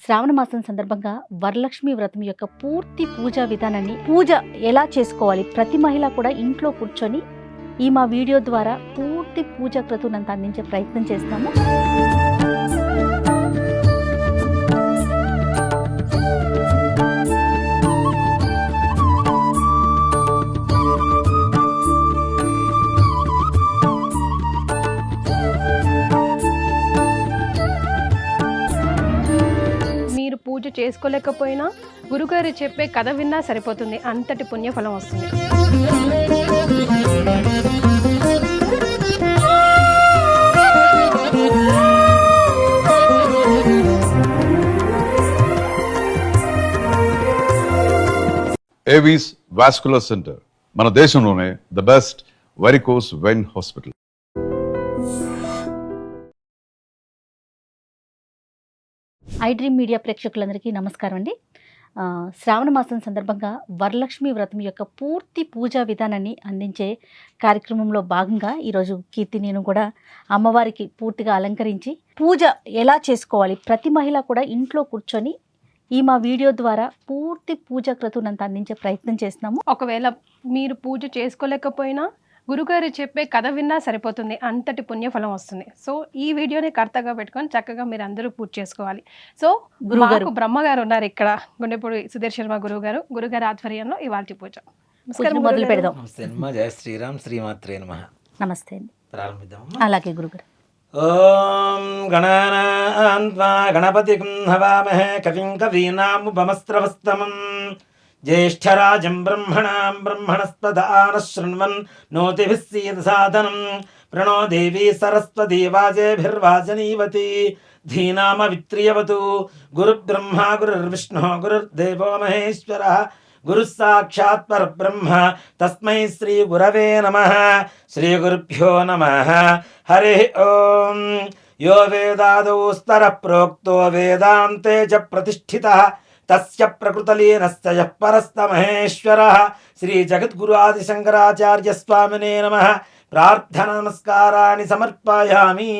శ్రావణ మాసం సందర్భంగా వరలక్ష్మి వ్రతం యొక్క పూర్తి పూజా విధానాన్ని, పూజ ఎలా చేసుకోవాలి, ప్రతి మహిళ కూడా ఇంట్లో కూర్చొని ఈ మా వీడియో ద్వారా పూర్తి పూజా క్రతువునంతా అందించే ప్రయత్నం చేస్తాము. మీరు పూజ చేసుకోలేకపోయినా గురుగారు చెప్పే కథ విన్నా సరిపోతుంది, అంతటి పుణ్యఫలం వస్తుంది. ఏవీస్ వాస్కులర్ సెంటర్ మన దేశంలోనే the best varicose vein hospital. I dream media ప్రేక్షకులందరికీ నమస్కారం అండి. శ్రావణ మాసం సందర్భంగా వరలక్ష్మి వ్రతం యొక్క పూర్తి పూజా విధానాన్ని అందించే కార్యక్రమంలో భాగంగా ఈరోజు కీర్తి నేను కూడా అమ్మవారికి పూర్తిగా అలంకరించి పూజ ఎలా చేసుకోవాలి, ప్రతి మహిళ కూడా ఇంట్లో కూర్చొని ఈ మా వీడియో ద్వారా పూర్తి పూజా క్రతువునంతా అందించే ప్రయత్నం చేస్తున్నాము. ఒకవేళ మీరు పూజ చేసుకోలేకపోయినా గురుగారు చెప్పే కథ విన్నా సరిపోతుంది, అంతటి పుణ్యఫలం వస్తుంది. సో ఈ వీడియోని కర్తగా పెట్టుకొని చక్కగా మీరు అందరూ పూజ చేసుకోవాలి. సో గురుగారు బ్రహ్మగారు ఉన్నారు ఇక్కడ, గుండెపూడి సుధీర్ శర్మ గురుగారు ఆధ్వర్యంలో ఇవాళ పూజ. మొదలు పెడదాం. జయ శ్రీరామ్, శ్రీమాత్రే నమః. నమస్తే అండి. ప్రారంభిద్దాం. అలాగే గురుగారు. ఓం గణానాన్వా గణపతిం హవామహే కవిం కవీనాముపమస్త్రవస్తమం జ్యేష్ఠరాజం బ్రహ్మణాం బ్రహ్మణస్పదాన శృణ్వన్ నోతిభిः సీదసాదనం ప్రణో దేవీ సరస్వతీ వాజేభిర్వాజనీవతి ధీనామవిత్రియవతు గురుబ్రహ్మా గురుర్విష్ణుః గురుర్దేవో మహేశ్వరः గురుః సాక్షాత్ పరబ్రహ్మ తస్మై శ్రీ గురవే నమః. శ్రీ గురుభ్యో నమః. హరి ఓం. యో వేదాదౌ స్తరః ప్రోక్తో వేదాంతే చ ప్రతిష్ఠితః తస్య ప్రకృతలీనస్య యః పరస్తమహేశ్వరః. శ్రీ జగద్గురు ఆది శంకరాచార్య స్వామినే నమః. ప్రార్థన నమస్కారాన్ని సమర్పయామి.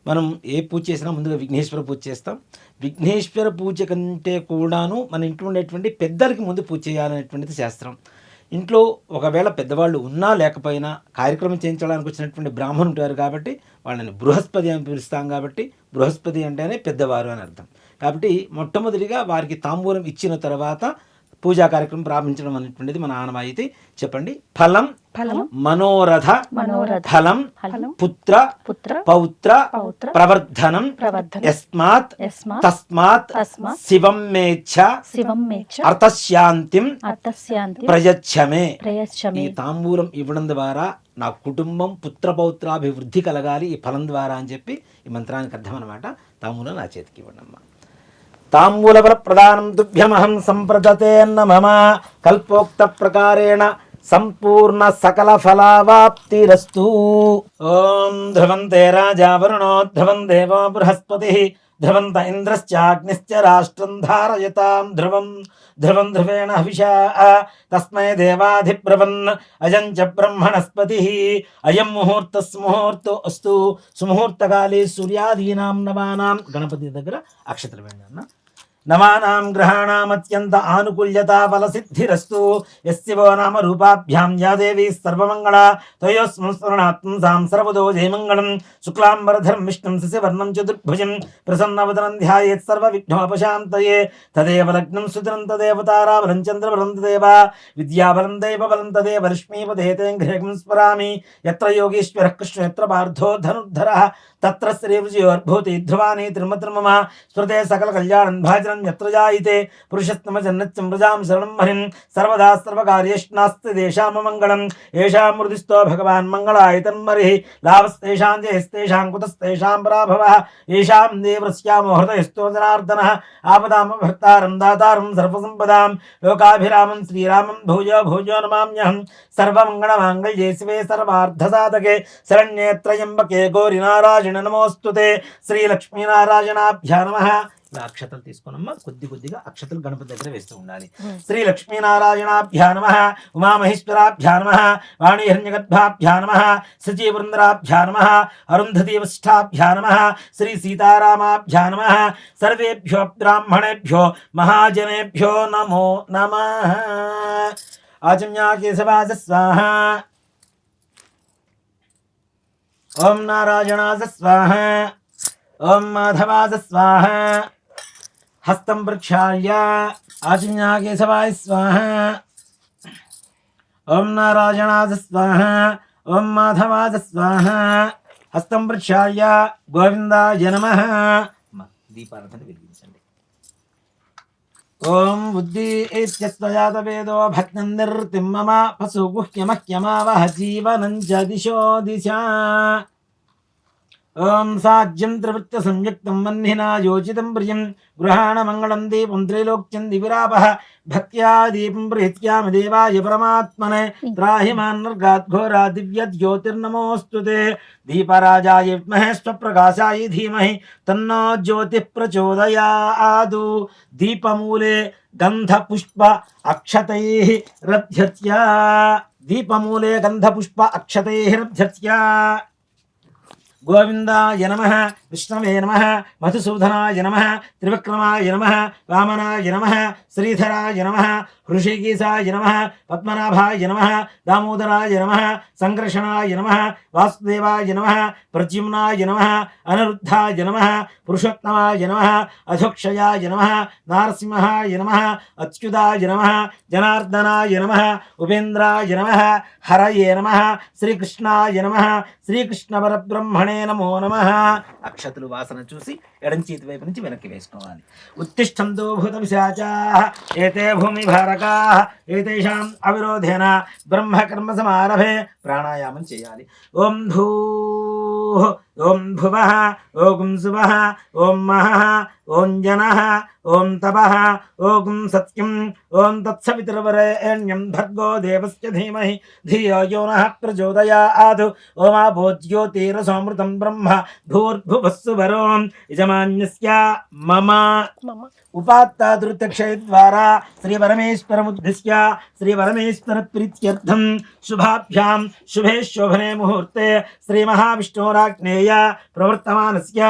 మనం ఏ పూజ చేసినా ముందుగా విఘ్నేశ్వర పూజ చేస్తాం. విఘ్నేశ్వర పూజ కంటే కూడాను మన ఇంట్లో ఉండేటువంటి పెద్దలకి ముందు పూజ చేయాలనేటువంటిది శాస్త్రం. ఇంట్లో ఒకవేళ పెద్దవాళ్ళు ఉన్నా లేకపోయినా కార్యక్రమం చేయించడానికి వచ్చినటువంటి బ్రాహ్మణులు ఉంటారు కాబట్టి వాళ్ళని బృహస్పతి అని పిలుస్తాం. కాబట్టి బృహస్పతి అంటేనే పెద్దవారు అని అర్థం. కాబట్టి మొట్టమొదటిగా వారికి తాంబూలం ఇచ్చిన తర్వాత పూజా కార్యక్రమం ప్రారంభించడం అనేటువంటిది మన ఆనవాయితీ. చెప్పండి. ఫలం మనోరథ ఫలం పుత్ర పౌత్ర ప్రవర్ధనం యస్మాత్ తస్మాత్ శివం మేచ్ఛ అర్థశాంతిం ప్రయచ్ఛమే. ఈ తాంబూలం ఇవ్వడం ద్వారా నా కుటుంబం పుత్రపౌత్రాభివృద్ధి కలగాలి ఈ ఫలం ద్వారా అని చెప్పి ఈ మంత్రానికి అర్థం అనమాట. తాంబూలం నా చేతికి ఇవ్వండి అమ్మా. తాంబూలఫల ప్రదానం తుభ్యమహం సంప్రదతేన్న మమ కల్పోక్త ప్రకారేణ సంపూర్ణ సకల ఫలావాప్తిరస్తు. ఓం ధ్రువంతే రాజా వరుణో ధ్రువం దేవో బృహస్పతి ధ్రువంత ఇంద్రశ్చాగ్నిశ్చ రాష్ట్రం ధారయతాం ధ్రువం ధ్రువం ధ్రువేణ హవిషా తస్మై దేవాధిబ్రవన్ అయం చ బ్రహ్మణస్పతి అయం ముహూర్తస్ముహూర్తో అస్తు సుముహూర్తకాలే సూర్యాదీనాం నవానాం. గణపతి దగ్గర అక్షతలు వేయండి అన్న. నవానాం గ్రహాణాం అత్యంత ఆనుకూల్యతా ఫలసిద్ధిరస్తు. యస్యవో నామ రూపాభ్యాం యా దేవీ సర్వమంగళ త్వయోస్మరణాత్మం సాం సర్వదో జయమంగళం. శుక్లాంబరధరం విష్ణుం శశివర్ణం చతుర్భుజం ప్రసన్నవదనం ధ్యాయేత్ సర్వవిఘ్నోపశాంతయే. తదేవ లగ్నం సుదినం తదేవ తారాబలం చంద్రబలం తదేవ విద్యాబలం దైవబలం తదేవ లక్ష్మీపదేతే గృహం స్మరామి. యత్ర యోగీశ్వరః కృష్ణో యత్ర పార్థో ధనుర్ధరః తత్ర శ్రీర్విజయోర్భూతి ధ్రువాని త్రిమత్రమమ స్మృతే సకల కళ్యాణం భాజనం యత్ర జాయితే పురుషస్తమ జన్నత్యం ప్రజాం శరణం హరిం సర్వదా సర్వకార్యేష్నాస్తి దేశామ మంగళం. ఏషాం మృదిస్తో భగవాన్ మంగళాయతన్మరిః లాభస్తేషాం జయస్తేషాం కుతస్తేషాం పరాభవః. ఏషాం దేవస్యామో హృదయస్థో జనార్దనః ఆపదామభర్తారం దాతారం సర్వసంపదాం లోకాభిరామం శ్రీరామం భూయో భూయో నమామ్యహం. సర్వమంగళమాంగళ్యే శివే సర్వార్థసాధకే శరణ్యే త్రయంబకే గౌరీ నారాయణ నమోస్తుతే. శ్రీ లక్ష్మీనారాయణాభ్యా నమః. ఇలా అక్షతలు తీసుకున్నమ్మా కొద్ది కొద్దిగా అక్షతలు గణపతి దగ్గర వేస్తూ ఉండాలి. శ్రీ లక్ష్మీనారాయణాభ్యా నమః, ఉమామహేశ్వరాభ్యా నమః, వాణీహిరణ్యగర్భాభ్యా నమః, సజీవృందరాభ్యా నమః, అరుంధతీ వశిష్ఠాభ్యా నమః, శ్రీ సీతారామాభ్యా నమః. సర్వేభ్యో బ్రాహ్మణేభ్యో మహాజనేభ్యో నమో నమః. ఆచమ్యా కేశవాస స్వాహ. ఓం నారాయణాస స్వాహ. ఓం మాధవాస స్వాహ. హస్తం ప్రక్షాళ్య ఆచమ్యా కేశవాయ స్వాహ. ఓం నారాయణాస స్వాహ. ఓం మాధవాస స్వాహ. హస్తం ప్రక్షాళ్య గోవిందాయ నమః. దీపారాధన వెలిగించండి. ఓం బుద్ధి ఇత్యస్వజాత వేదో భక్తిర్తిం మమ పశు గుహ్యమహ్యమావహ జీవనం చ దిశో దిశా. ఓం సాజ్యం త్రివృత్య సంయుక్తం వహ్నినా యోజితం ప్రియం గృహాణ మంగళం దీపం త్రైలోక్యం దివిరాపః భక్త్యా దీపం ప్రీత్యామి దేవాయ పరమాత్మనే త్రాహి మాన్నర్గాత్ ఘోరా దివ్య జ్యోతిర్నమోస్తుతే. దీపరాజాయ విద్మహే స్వప్రకాశాయ ధీమహి తన్నో జ్యోతిః ప్రచోదయాదు. దీపమూలే గంధపుష్ప అక్షతైః రభ్యత్యా. దీపమూలే గంధపుష్ప అక్షతైః రభ్యత్యా. గోవిందాయ నమః, విష్ణవే నమః, మధుసూదనాయ నమః, త్రివిక్రమాయ నమః, వామనాయ నమః, శ్రీధరాయ నమః, హృషికేశాయ నమః, పద్మనాభాయ నమః, దామోదరాయ నమః, సంకర్షణాయ నమః, వాసుదేవాయ నమః, ప్రద్యుమ్నాయ నమః, అనిరుద్ధాయ నమః, పురుషోత్తమాయ నమః, అధోక్షయాయ నమః, నారసింహాయ నమః, అచ్యుతాయ నమః, జనార్దనాయ నమః, ఉపేంద్రాయ నమః, హరయే నమః, శ్రీకృష్ణాయ నమః, శ్రీకృష్ణ పరబ్రహ్మణే నమో నమః. అక్షతులు వాసన చూసి ఎడం చేతి వైపు నుంచి వెనక్కి వేసుకోవాలి. ఉత్తిష్టంతో భూత పిశాచాః ఏతే భూమి భారకాః ఏతేషాం అవిరోధేన బ్రహ్మకర్మ సమారభే. ప్రాణాయామం చేయాలి. ఓం భూః, ఓం భువః, ఓం శువః, ఓం మహః, ఓం జనః, ఓం తపః, ఓం సత్యం, ఓం తత్సవితుర్వరేణ్యం భర్గో దేవస్య ధీమహి ధియో యో నః ప్రచోదయాత్. ఓమాభో జ్యోతిరసోమృతం బ్రహ్మ భూర్భువస్సువరోం యజమాన్యస్య మమ. ఉపాత్తాదృతక్షయ ద్వారా శ్రీ పరమేశ్వరముద్దిశ్య శ్రీ పరమేశ్వర ప్రీత్యర్థం శుభాభ్యాం శుభే శోభనే ముహూర్తే శ్రీ మహావిష్ణోరాజ్ఞేయ ప్రవర్తమానస్య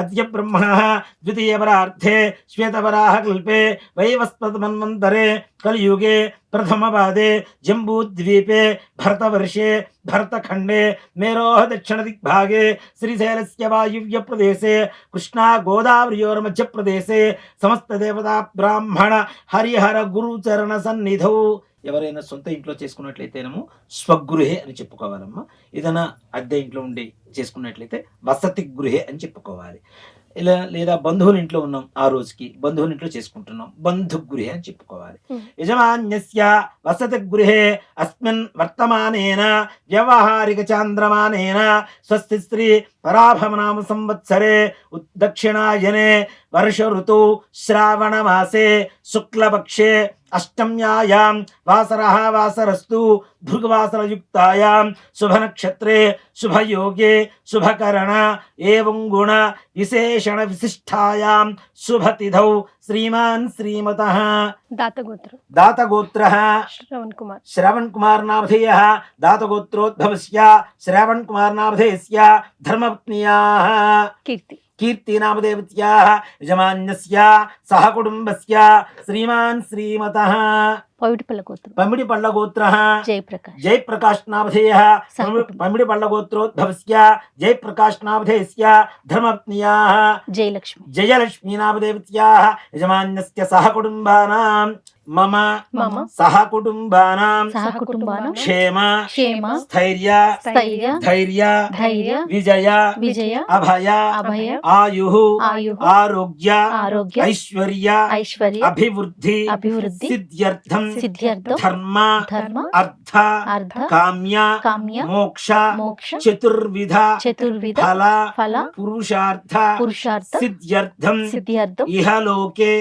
అద్య బ్రహ్మణః ద్వితీయపరార్థే శ్వేతవరాహ కల్పే వైవస్వతమన్వంతరే కలియుగే ప్రథమపాదే జంబూద్వీపే భరతవర్షే భరతఖండే మేరోః దక్షిణదిగ్భాగే శ్రీశైలస్య వాయువ్య ప్రదేశే కృష్ణా గోదావరియోర్మధ్య ప్రదేశే సమస్త దేవతా బ్రాహ్మణ హరిహర గురుచరణ సన్నిధౌ. ఎవరైనా సొంత ఇంట్లో చేసుకున్నట్లయితేనేమో స్వగృహే అని చెప్పుకోవాలమ్మా. ఏదైనా అద్దె ఇంట్లో ఉండి చేసుకున్నట్లయితే వసతి గృహే అని చెప్పుకోవాలి. ఇలా లేదా బంధువుల ఇంట్లో ఉన్నాం ఆ రోజుకి బంధువుల ఇంట్లో చేసుకుంటున్నాం బంధుగృహే అని చెప్పుకోవాలి. యజమాన్యస్య వసతి గృహే అస్మిన్ వర్తమానేన వ్యవహారిక చాంద్రమానేన స్వస్తి శ్రీ పరాభవనామ సంవత్సరే దక్షిణాయనే వర్ష ఋతు శ్రావణ మాసే శుక్లపక్షే అష్టమ్యాయాం వాసరః వాసరస్తు భృగువాసరయుక్తాయాం శుభనక్షత్రే శుభయోగే శుభకరణ ఏవం గుణ విశేషణ విశిష్టాయాం శుభతిథౌ శ్రీమాన్ శ్రీమతః దాతగోత్రః శ్రవణ్ కుమార్ నామధేయః దాతగోత్రోద్భవస్య శ్రవణ్ కుమార్ నామధేయస్య ధర్మపత్న్యాః కీర్తి నామదేవత్యాః యజమాన్యస్య సహ కుటుంబస్య శ్రీమాన్ శ్రీమతః పమిడిపళ్ళ గోత్రః జయప్రకాశ్ నామధేయః పమిడిపళ్ళ గోత్రోద్భవస్య జయప్రకాశ్ నామధేయస్య ధర్మపత్న్యాః జయలక్ష్మీ నామదేవత్యాః యజమాన్యస్య సహ కుటుంబానాం మమ సహ కుటుంబానాం క్షేమ స్థైర్య ధైర్య విజయ అభయ ఆయుః ఆరోగ్య ఐశ్వర్య అభివృద్ధి సిద్ధ్యర్థం ధర్మ అర్థ కామ్య మోక్ష చతుర్విధ ఫల పురుషార్థ సిద్ధ్యర్థం ఇహలోకే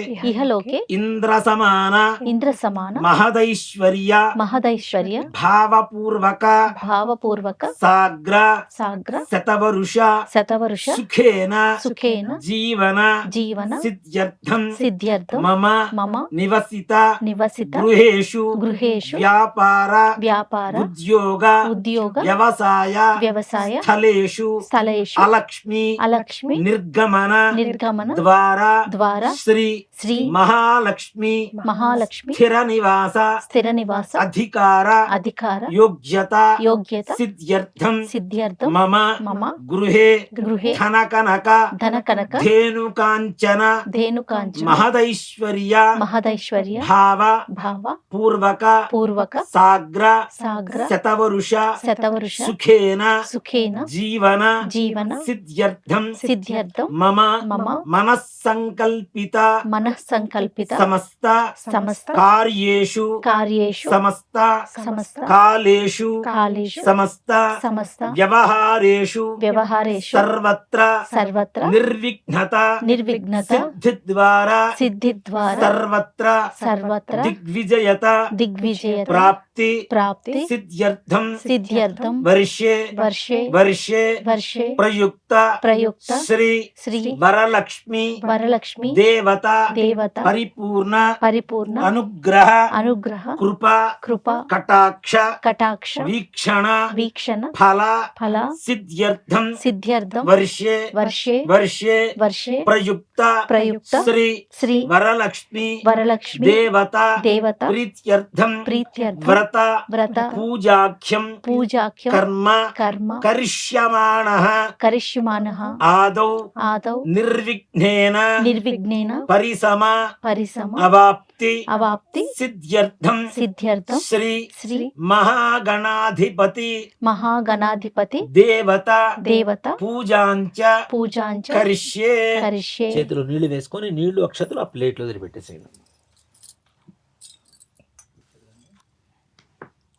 ఇంద్ర సమాన ఇంద్ర సమాన మహదైశ్వర్య మహదైశ్వర్య భావపూర్వక భావపూర్వక సాగ్ర సాగ్ర శతవరుష శతవరుష సుఖేన సుఖేన జీవన జీవన సిద్ధ్యర్థం సిద్ధ్యర్థం మమ మమ నివసిత నివసిత గృహేషు గృహేషు వ్యాపార వ్యాపార ఉద్యోగ ఉద్యోగ వ్యవసాయ వ్యవసాయ స్థలేషు స్థలేషు అలక్ష్మి అలక్ష్మి నిర్గమన నిర్గమన ద్వారా ద్వారా శ్రీ శ్రీ మహాలక్ష్మి మహాలక్ష్మి స్థిర నివాస స్థిర నివాస అధికార అధికార యోగ్యత యోగ్యత సిద్ధ్యర్థం సిద్ధ్యర్థం మమ మమ గృహే గృహే ధనకనక ధన కనక ధేనుకాంచన ధేనుకాంచన మహదైశ్వర్య మహదైశ్వర్య భావ భావ పూర్వక పూర్వక సాగ్ర సాగ్ర శతవరుష శతవరుష సుఖేన సుఖేన జీవన జీవన సిద్ధ్యర్థం సిద్ధ్యర్థం మమ మమ మనస్సంకల్పిత మనఃసంకల్పిత సమస్త సమస్త కార్యేషు కార్యేషు సమస్త సమస్త కాలేషు కాలేషు సమస్త సమస్త వ్యవహారేషు వ్యవహారేషు సర్వత్ర సర్వత్ర నిర్విఘ్నత నిర్విఘ్నత సిద్ధి ద్వారా సిద్ధి ద్వారా సర్వత్ర సర్వత్ర దిగ్విజయత దిగ్విజయత ప్రాప్తి ప్రాప్తి సిద్ధ్యర్థం సిద్ధ్యర్థం వర్షే వర్షే వర్షే వర్షే ప్రయుక్త ప్రయుక్త శ్రీ శ్రీ వరలక్ష్మి వరలక్ష్మి దేవత దేవత పరిపూర్ణ పరిపూర్ణ అనుగ్రహ అనుగ్రహ కృప కృప కటాక్ష కటాక్ష వీక్షణ వీక్షణ ఫల ఫల సిద్ధ్యర్థం సిద్ధ్యర్థం వర్షే వర్షే వర్షే వర్షే ప్రయుక్త ప్రయుక్త శ్రీ శ్రీ వరలక్ష్మి వరలక్ష్మి దేవత దేవత ప్రీత్యర్థం ప్రీత్యర్థం వ్రత వ్రత పూజాఖ్యం పూజాఖ్యం కర్మ కర్మ కరిష్యమాణః కరిష్యమానః ఆదౌ ఆదౌ నిర్విఘ్నేన నిర్విఘ్నేన పరిసమ పరిసమ అవాప్తి అవాప్తి సిద్ధ్యర్థం సిద్ధ్యర్థం శ్రీ శ్రీ మహాగణాధిపతి మహాగణాధిపతి దేవత దేవత పూజాంచ పూజాంచ కరిష్యే కరిష్యే చేతిలో నీళ్లు వేసుకొని నీళ్లు అక్షతలు ఆ ప్లేట్లో వదిలిపెట్టేసేయండి.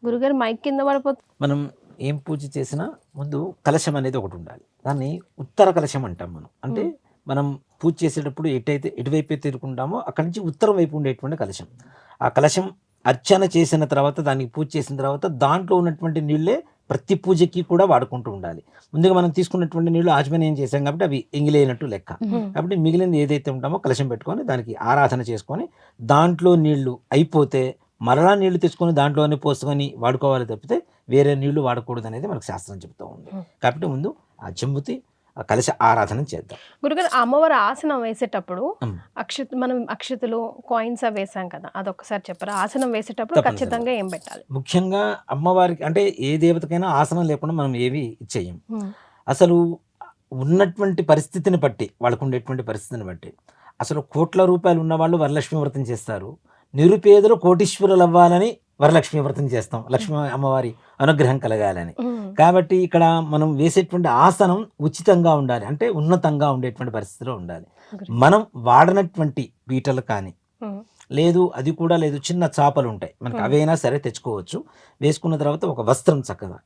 గురుగారు మైక్ కింద పడిపోతుంది. మనం ఏం పూజ చేసినా ముందు కలశం అనేది ఒకటి ఉండాలి. దాన్ని ఉత్తర కలశం అంటాం మనం. అంటే మనం పూజ చేసేటప్పుడు ఎటువైపు తిరుగుకుంటామో అక్కడి నుంచి ఉత్తరం వైపు ఉండేటువంటి కలశం. ఆ కలశం అర్చన చేసిన తర్వాత దానికి పూజ చేసిన తర్వాత దాంట్లో ఉన్నటువంటి నీళ్ళే ప్రతి పూజకి కూడా వాడుకుంటూ ఉండాలి. ముందుగా మనం తీసుకున్నటువంటి నీళ్లు ఆచమనం చేసాం కాబట్టి అవి ఎంగిలేనట్టు లెక్క. కాబట్టి మిగిలినది ఏదైతే ఉంటామో కలశం పెట్టుకొని దానికి ఆరాధన చేసుకొని దాంట్లో నీళ్లు అయిపోతే మరలా నీళ్లు తెచ్చుకొని దాంట్లోనే పోసుకొని వాడుకోవాలి తప్పితే వేరే నీళ్లు వాడకూడదు అనేది మనకు శాస్త్రం చెప్తూ ఉంది. కాబట్టి ముందు ఆ చెంబుతి ఆ కలశ ఆరాధన చేద్దాం. గురుగారు అమ్మవారి ఆసనం వేసేటప్పుడు మనం అక్షతలు కాయిన్స్ వేసాం కదా, అదొకసారి చెప్పరా? ఆసనం వేసేటప్పుడు ఖచ్చితంగా ఏం పెట్టాలి? ముఖ్యంగా అమ్మవారికి అంటే ఏ దేవతకైనా ఆసనం లేకుండా మనం ఏవి చెయ్యం. అసలు ఉన్నటువంటి పరిస్థితిని బట్టి, వాళ్ళకు ఉండేటువంటి పరిస్థితిని బట్టి, అసలు కోట్ల రూపాయలు ఉన్నవాళ్ళు వరలక్ష్మి వ్రతం చేస్తారు. నిరుపేదలు కోటీశ్వరులు అవ్వాలని వరలక్ష్మి వ్రతం చేస్తాం, లక్ష్మీ అమ్మవారి అనుగ్రహం కలగాలని. కాబట్టి ఇక్కడ మనం వేసేటువంటి ఆసనం ఉచితంగా ఉండాలి, అంటే ఉన్నతంగా ఉండేటువంటి పరిస్థితిలో ఉండాలి. మనం వాడనటువంటి పీటలు కానీ లేదు, అది కూడా లేదు, చిన్న చాపలు ఉంటాయి మనకి, అవైనా సరే తెచ్చుకోవచ్చు. వేసుకున్న తర్వాత ఒక వస్త్రం చక్కగా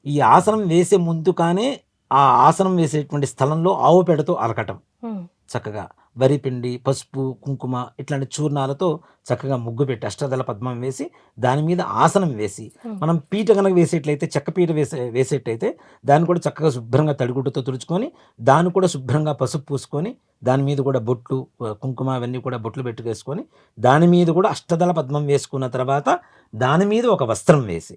ఈ ఆసనం వేసే ముందు కానీ ఆ ఆసనం వేసేటువంటి స్థలంలో ఆవు పేడతో అలకటం, చక్కగా వరిపిండి, పసుపు, కుంకుమ ఇట్లాంటి చూర్ణాలతో చక్కగా ముగ్గు పెట్టి అష్టదళ పద్మం వేసి దాని మీద ఆసనం వేసి, మనం పీట కనుక వేసేట్లయితే చెక్క పీట వేసేటైతే దాన్ని కూడా చక్కగా శుభ్రంగా తడిగుడ్డతో తుడుచుకొని దాన్ని కూడా శుభ్రంగా పసుపు పూసుకొని దాని మీద కూడా బొట్లు, కుంకుమ అవన్నీ కూడా బొట్లు పెట్టుకేసుకొని దాని మీద కూడా అష్టదళ పద్మం వేసుకున్న తర్వాత దాని మీద ఒక వస్త్రం వేసి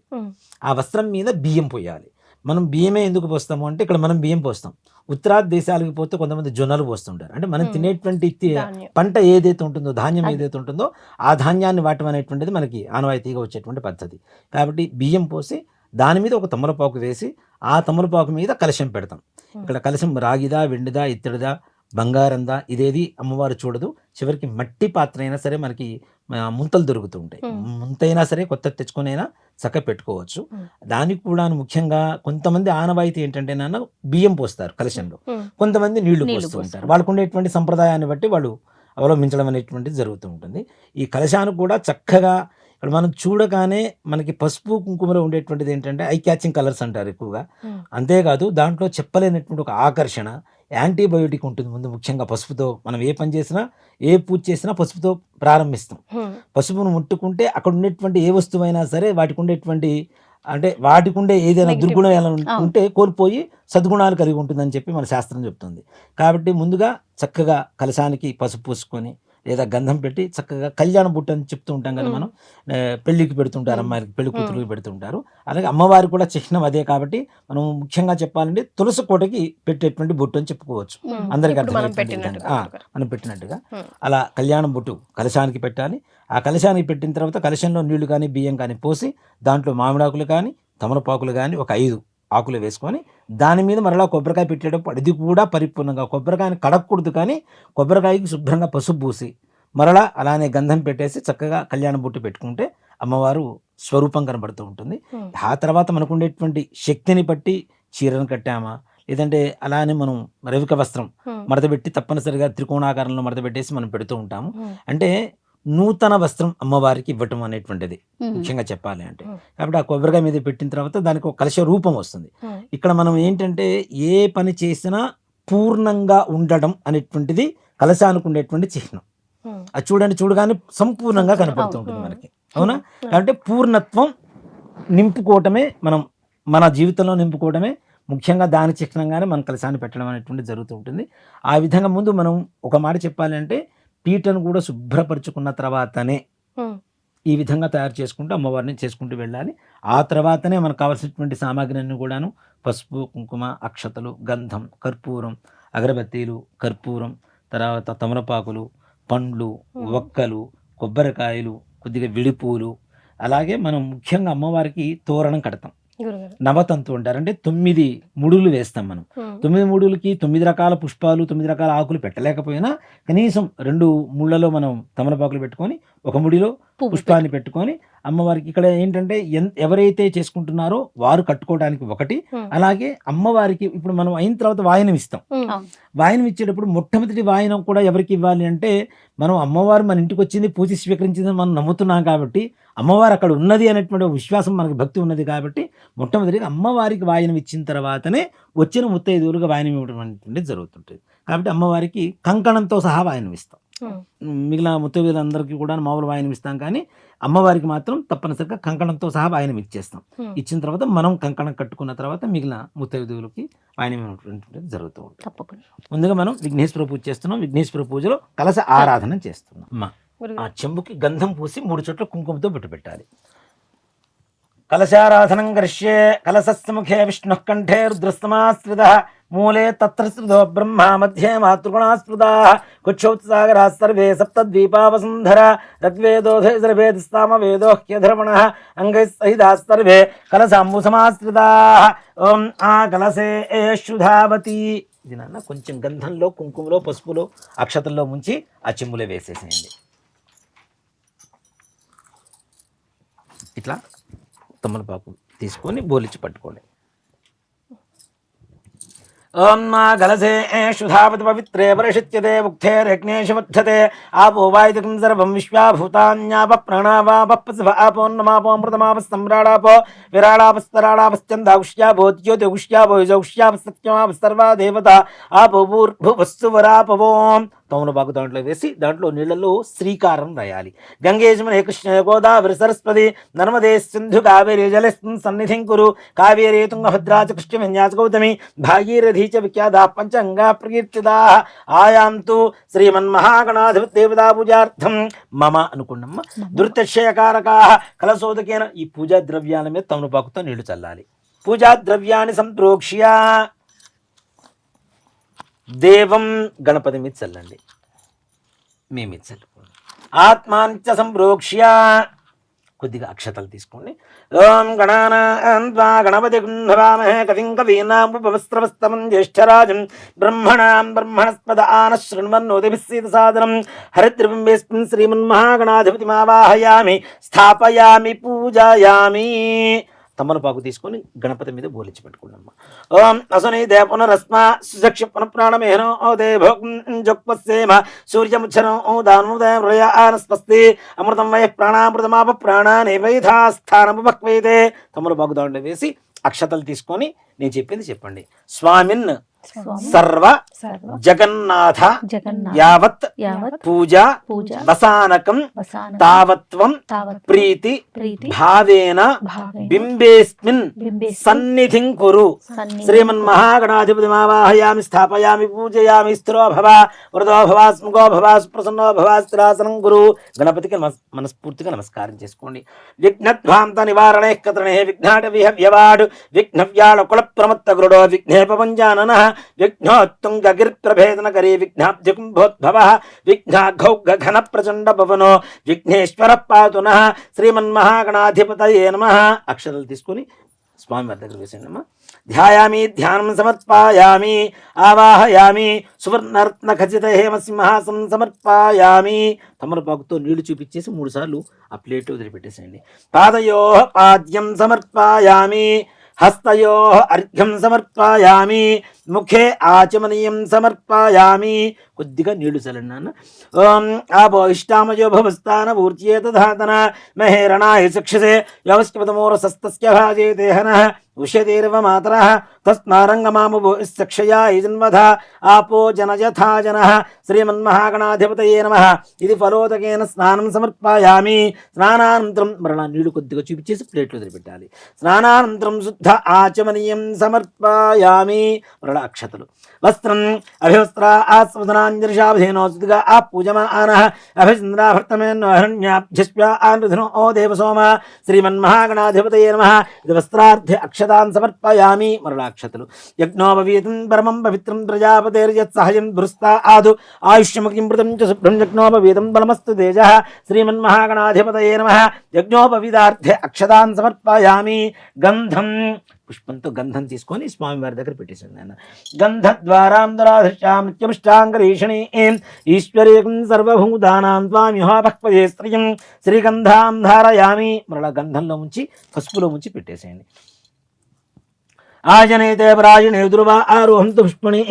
ఆ వస్త్రం మీద బియ్యం పోయాలి. మనం బియ్యమే ఎందుకు పోస్తాము అంటే ఇక్కడ మనం బియ్యం పోస్తాం. ఉత్తరాది దేశాలకు పోతే కొంతమంది జొన్నలు పోస్తుంటారు. అంటే మనం తినేటువంటి పంట ఏదైతే ఉంటుందో, ధాన్యం ఏదైతే ఉంటుందో ఆ ధాన్యాన్ని వాటం అనేటువంటిది మనకి ఆనవాయితీగా వచ్చేటువంటి పద్ధతి. కాబట్టి బియ్యం పోసి దాని మీద ఒక తమలపాకు వేసి ఆ తమలపాకు మీద కలశం పెడతాం. ఇక్కడ కలశం రాగిదా, వెండిదా, ఇత్తడిదా, బంగారందా, ఇదేది అమ్మవారు చూడదు. చివరికి మట్టి పాత్ర అయినా సరే మనకి ముంతలు దొరుకుతూ ఉంటాయి. ముంతైనా సరే కొత్త తెచ్చుకొనైనా చక్క పెట్టుకోవచ్చు. దానికి కూడా ముఖ్యంగా కొంతమంది ఆనవాయితీ ఏంటంటే నాన్న బియ్యం పోస్తారు కలశంలో, కొంతమంది నీళ్లు పోస్తూ ఉంటారు. వాళ్ళకు ఉండేటువంటి సంప్రదాయాన్ని బట్టి వాళ్ళు అవలంబించడం అనేటువంటిది జరుగుతూ ఉంటుంది. ఈ కలశానికి కూడా చక్కగా ఇక్కడ మనం చూడగానే మనకి పసుపు కుంకుమలో ఉండేటువంటిది ఏంటంటే ఐ క్యాచింగ్ కలర్స్ అంటారు ఎక్కువగా. అంతేకాదు దాంట్లో చెప్పలేనటువంటి ఒక ఆకర్షణ, యాంటీబయోటిక్ ఉంటుంది. ముందు ముఖ్యంగా పసుపుతో మనం ఏ పని చేసినా, ఏ పూజ చేసినా పసుపుతో ప్రారంభిస్తాం. పసుపును ముట్టుకుంటే అక్కడ ఉండేటువంటి ఏ వస్తువైనా సరే వాటికి ఉండేటువంటి వాటికి ఉండే ఏదైనా దుర్గుణం ఎలా ఉంటే కోల్పోయి సద్గుణాలు కలిగి ఉంటుందని చెప్పి మన శాస్త్రం చెప్తుంది. కాబట్టి ముందుగా చక్కగా కలశానికి పసుపు పూసుకొని లేదా గంధం పెట్టి చక్కగా కళ్యాణ బుట్ట అని చెప్తూ ఉంటాం కదా మనం. పెళ్లికి పెడుతుంటారు, అమ్మాయికి పెళ్లి కూతురుకి పెడుతుంటారు. అలాగే అమ్మవారి కూడా చిహ్నం అదే. కాబట్టి మనం ముఖ్యంగా చెప్పాలంటే తులసి కోటకి పెట్టేటువంటి బొట్టు అని చెప్పుకోవచ్చు. అందరికీ మనం పెట్టినట్టుగా అలా కళ్యాణ బొట్టు కలశానికి పెట్టాలి. ఆ కలశానికి పెట్టిన తర్వాత కలశంలో నీళ్లు కానీ బియ్యం కానీ పోసి దాంట్లో మామిడాకులు కానీ తమలపాకులు కానీ ఒక 5 ఆకులు వేసుకొని దాని మీద మరలా కొబ్బరికాయ పెట్టేటప్పుడు అది కూడా పరిపూర్ణంగా కొబ్బరికాయని కడగకూడదు, కానీ కొబ్బరికాయకి శుభ్రంగా పసుపు పూసి మరలా అలానే గంధం పెట్టేసి చక్కగా కళ్యాణ బొట్టు పెట్టుకుంటే అమ్మవారు స్వరూపం కనబడుతూ ఉంటుంది. ఆ తర్వాత మనకు ఉండేటువంటి శక్తిని బట్టి చీరను కట్టామా, లేదంటే అలానే మనం రవిక వస్త్రం మడతపెట్టి తప్పనిసరిగా త్రికోణాకారంలో మడతపెట్టేసి మనం పెడుతూ ఉంటాము. అంటే నూతన వస్త్రం అమ్మవారికి ఇవ్వటం అనేటువంటిది ముఖ్యంగా చెప్పాలి అంటే. కాబట్టి ఆ కొబ్బరికాయ మీద పెట్టిన తర్వాత దానికి ఒక కలశ రూపం వస్తుంది. ఇక్కడ మనం ఏంటంటే ఏ పని చేసినా పూర్ణంగా ఉండడం అనేటువంటిది కలశానికి ఉండేటువంటి చిహ్నం. అది చూడగానే సంపూర్ణంగా కనపడుతూ ఉంటుంది మనకి, అవునా? కాబట్టి పూర్ణత్వం నింపుకోవటమే మన జీవితంలో నింపుకోవడమే ముఖ్యంగా దాని చిహ్నంగానే మనం కలశాన్ని పెట్టడం అనేటువంటిది జరుగుతూ ఉంటుంది. ఆ విధంగా ముందు మనం ఒక మాట చెప్పాలి అంటే పీటను కూడా శుభ్రపరుచుకున్న తర్వాతనే ఈ విధంగా తయారు చేసుకుంటూ అమ్మవారిని చేసుకుంటూ వెళ్ళాలి. ఆ తర్వాతనే మనకు కావాల్సినటువంటి సామాగ్రిని కూడాను పసుపు కుంకుమ అక్షతలు గంధం కర్పూరం అగరబత్తీలు కర్పూరం తర్వాత తమలపాకులు పండ్లు ఒక్కలు కొబ్బరికాయలు కొద్దిగా విడిపూలు, అలాగే మనం ముఖ్యంగా అమ్మవారికి తోరణం కడతాం. నవతంతు అంటారు. అంటే 9 ముడులు వేస్తాం మనం. 9 ముడులకి 9 రకాల పుష్పాలు 9 రకాల ఆకులు పెట్టలేకపోయినా కనీసం 2 ముళ్ళలో మనం తమలపాకులు పెట్టుకొని ఒక ముడిలో పుష్పాన్ని పెట్టుకొని అమ్మవారికి ఇక్కడ ఏంటంటే ఎవరైతే చేసుకుంటున్నారో వారు కట్టుకోవడానికి ఒకటి, అలాగే అమ్మవారికి ఇప్పుడు మనం అయిన తర్వాత వాయనం ఇస్తాం. వాయనం ఇచ్చేటప్పుడు మొట్టమొదటి వాయనం కూడా ఎవరికి ఇవ్వాలి అంటే మనం అమ్మవారు మన ఇంటికి వచ్చింది పూజ స్వీకరించిందని మనం నమ్ముతున్నాం కాబట్టి అమ్మవారు అక్కడ ఉన్నది అనేటువంటి విశ్వాసం మనకి భక్తి ఉన్నది కాబట్టి మొట్టమొదటిగా అమ్మవారికి వాయనం ఇచ్చిన తర్వాతనే వచ్చిన ముత్తైదువులుగా వాయనం ఇవ్వడం అనేటువంటిది జరుగుతుంటుంది. కాబట్టి అమ్మవారికి కంకణంతో సహా వాయనం ఇస్తాం. మిగిలిన ముత్తైదువులందరికీ కూడా మామూలు వాయనం ఇస్తాం, కానీ అమ్మవారికి మాత్రం తప్పనిసరిగా కంకణంతో సహా వాయనం ఇచ్చేస్తాం. ఇచ్చిన తర్వాత మనం కంకణం కట్టుకున్న తర్వాత మిగిలిన ముత్తైదువులకి వాయనం ఇవ్వడం జరుగుతూ ఉంటుంది. ముందుగా మనం విఘ్నేశ్వర పూజ చేస్తున్నాం. విఘ్నేశ్వర పూజలో కలశ ఆరాధన చేస్తున్నాం. ఆ చెంబుకి గంధం పూసి 3 చోట్ల కుంకుమతో బొట్టు పెట్టాలి. కలశారాధనం కరిష్యే కలశస్య ముఖే విష్ణుః కంఠే రుద్రస్తమాశ్రితః మూలే తత్రస్మృతో బ్రహ్మ మధ్యే మాతృగుణాస్మృతాః కుక్షౌత్సాగరాः సర్వే సప్తద్వీపావసుంధరా ఋగ్వేదోధే వేదోహ్యధర్మణః అంగైః సహితాः సర్వే కలశాంబు సమాశ్రితాః. ఓం ఆ కలశే శుధావతి. ఇది నాన్న కొంచెం గంధంలో కుంకుమలో పసుపులో అక్షతల్లో ముంచి ఆ చెంబులో వేసేసేయండి. ఇట్లా తమలపాకు తీసుకొని బోలిచ్చి పట్టుకోండి. ఓం మా గలసే శుధావతి పవిత్రే పరిషిత్యతే ముక్తేరగ్నేశమధ్యతే ఆపో వాయుకం సర్వం విశ్వాభూతాన్యాప ప్రణావాపస్వ ఆపోన్నమాపోమృతమాప సమ్రాడాపో విరాడాపస్తరాడాపశ్చందాగుష్యాపో జ్యోతిగుష్యాపో యుజగుష్యాపసత్యమాప సర్వా దేవత ఆపో భూర్భువస్సు వరాపవోం. తమలపాకు దాంట్లో వేసి దాంట్లో నీళ్లలో శ్రీకారం రాయాలి. గంగేశమనే కృష్ణ గోదావరి సరస్వతి నర్మదే సింధు కావేరీ జలస్మిన్ సన్నిధిం కురు కావేరీ తుంగభద్రా చ కృష్ణ విన్యాస గౌతమి భాగీరథీ చ విఖ్యాతా పంచంగా ప్రకీర్తితా ఆయాంతు శ్రీమన్మహాగణాధిపతి దేవతా పూజార్థం మమ అనుకున్నమ్మ దుర్తక్షయకారకా కలశోదకేన. ఈ పూజా ద్రవ్యాల మీద తమలపాకుతో నీళ్లు చల్లాలి. పూజా ద్రవ్యాన్ని సంప్రోక్ష్య దేవం గణపతి మీద చల్లండి, మీ మీద చల్లుకోండి. ఆత్మాంచ సంప్రోక్ష్య కొద్దిగా అక్షతలు తీసుకోండి. ఓం గణానాం త్వా గణపతి కుంభవామహే కవిం కవీనాముపవస్త్రవస్తమం జ్యేష్ఠరాజం బ్రహ్మణాం బ్రహ్మణస్పద ఆనః శృణ్వన్నోతిభిः సీదసాదనం హరిద్రబింబేऽస్మిన్ శ్రీమన్మహాగణాధిపతిమావాహయామి స్థాపయామి పూజాయామి. తమలపాకు తీసుకొని గణపతి మీద బోలించి పెట్టుకున్నామ్మా. ఓం అసనీదే పునరస్మా సుచక్ష పునఃప్రాణమేహనో ఓదే భోక్సేమ సూర్యముచ్చరం ఓ దానముదయ హృదయానస్పస్తి అమృతం వయ ప్రాణామృతమాప ప్రాణాని వైధాస్థానముపక్వైతే. తమలపాకు దాంట్లో వేసి అక్షతలు తీసుకొని నేను చెప్పింది చెప్పండి. స్వామిన్ సర్వ జగన్నాథ యావత్ పూజ వసానకం తావత్వం ప్రీతి భావేన బింబేస్మిన్ సన్నిధిం కురు. శ్రీమన్మహాగణాధిపతిమావాహయామి స్థాపయామి పూజయామి. స్థిరో భవ వృదో భవ స్ముఖో భవ సుప్రసన్నో భవ స్థిరాసనం గురు. గణపతికి మనస్ఫూర్తిగా నమస్కారం చేసుకోండి. విఘ్నధ్వాంత నివారణే కత్రణే విఘ్నాట విహవ్యవాడు విఘ్నవ్యాళ కుల ప్రమత్త గురుడో విఘ్నేపంజానన విఘ్నోత్తుంగగిరిప్రభేదన కరీ విఘ్నాబ్ధికుంభోద్భవ విఘ్నాఘౌఘన ప్రచండ భవనో విఘ్నేశ్వర పాతు నః. శ్రీమన్మహాగణాధిపతయే నమః. అక్షరాలు తీసుకొని స్వామి వారి దగ్గర వేసానమ్మా. ధ్యాయామి ధ్యానం సమర్పయామి ఆవాహయామి సువర్ణరత్న ఖచ్చిత హేమసింహాసనం సమర్పయామి. తమలపాకుతో నీళ్లు చూపించేసి 3 సార్లు ఆ ప్లేట్ వదిలిపెట్టేసేయండి. పాదయో పాద్యం సమర్పయామి హస్తయో అర్ఘ్యం సమర్పయామి ముఖే ఆచమనీయం సమర్పయామి. కొద్దిగా నీళ్లు చల్లండి నాన్న. ఓం ఆపో ఇష్టామయో భవస్థాన ఊర్జేతధాతన మహేరణాయ చక్షసే యవస్కృతమోరసస్తస్య భాజేతేహనః ఉష్యతేర్వ మాతరః తస్మారంగమాముభో చక్షయా యజన్వధ ఆపో జనయథా జనః. శ్రీమన్మహాగణాధిపతయే నమః. ఇది ఫలోదకేన స్నానం సమర్పయామి. స్నానానంతరం మరలా నీళ్లు కొద్దిగా చూపించేసి ప్లేట్లు వదిలిపెట్టాలి. స్నానానంతరం శుద్ధ ఆచమనీయం సమర్పయామి. మరలా అక్షతలు. వస్త్రం అభివస్త్ర ఆస్వదనాంజలిషాభేనోగా ఆ పూజమానః అభిచంద్రాభర్తమేన్వహరణ్యాభ్యస్ప్యా ఆనృధనో ఓ దేవసోమ. శ్రీమన్మహాగణాధిపతయే నమః. ఇది వస్త్రార్థే అక్షతాన్ సమర్పయామి. మరలా అక్షతలు. యజ్ఞోపవీతం పరమం పవిత్రం ప్రజాపతేర్యత్ సహజం దురుస్తా ఆదు ఆయుష్యముఖిం మృతం చ శుభ్రం యజ్ఞోపవీతం బలమస్తు తేజః. శ్రీమన్మహాగణాధిపతయే నమః. యజ్ఞోపవీతార్థే అక్షతాన్ సమర్పయామి. గంధం పుష్పంతో గంధం తీసుకొని స్వామివారి దగ్గర పెట్టేశాను నేను. గంధద్వారాంతరాధృష్టాం నిత్యమిష్టాంగరీషణి ఈశ్వరీకం సర్వభూతానాం త్వామిహోపక్వయే స్త్రియం శ్రీగంధాం ధారయామి. మరలా గంధంలో ఉంచి పసుపులో ఉంచి పెట్టేసేయండి. ఆజనేతే పరాజనే ధ్రువ ఆరోహంతు పుష్పణి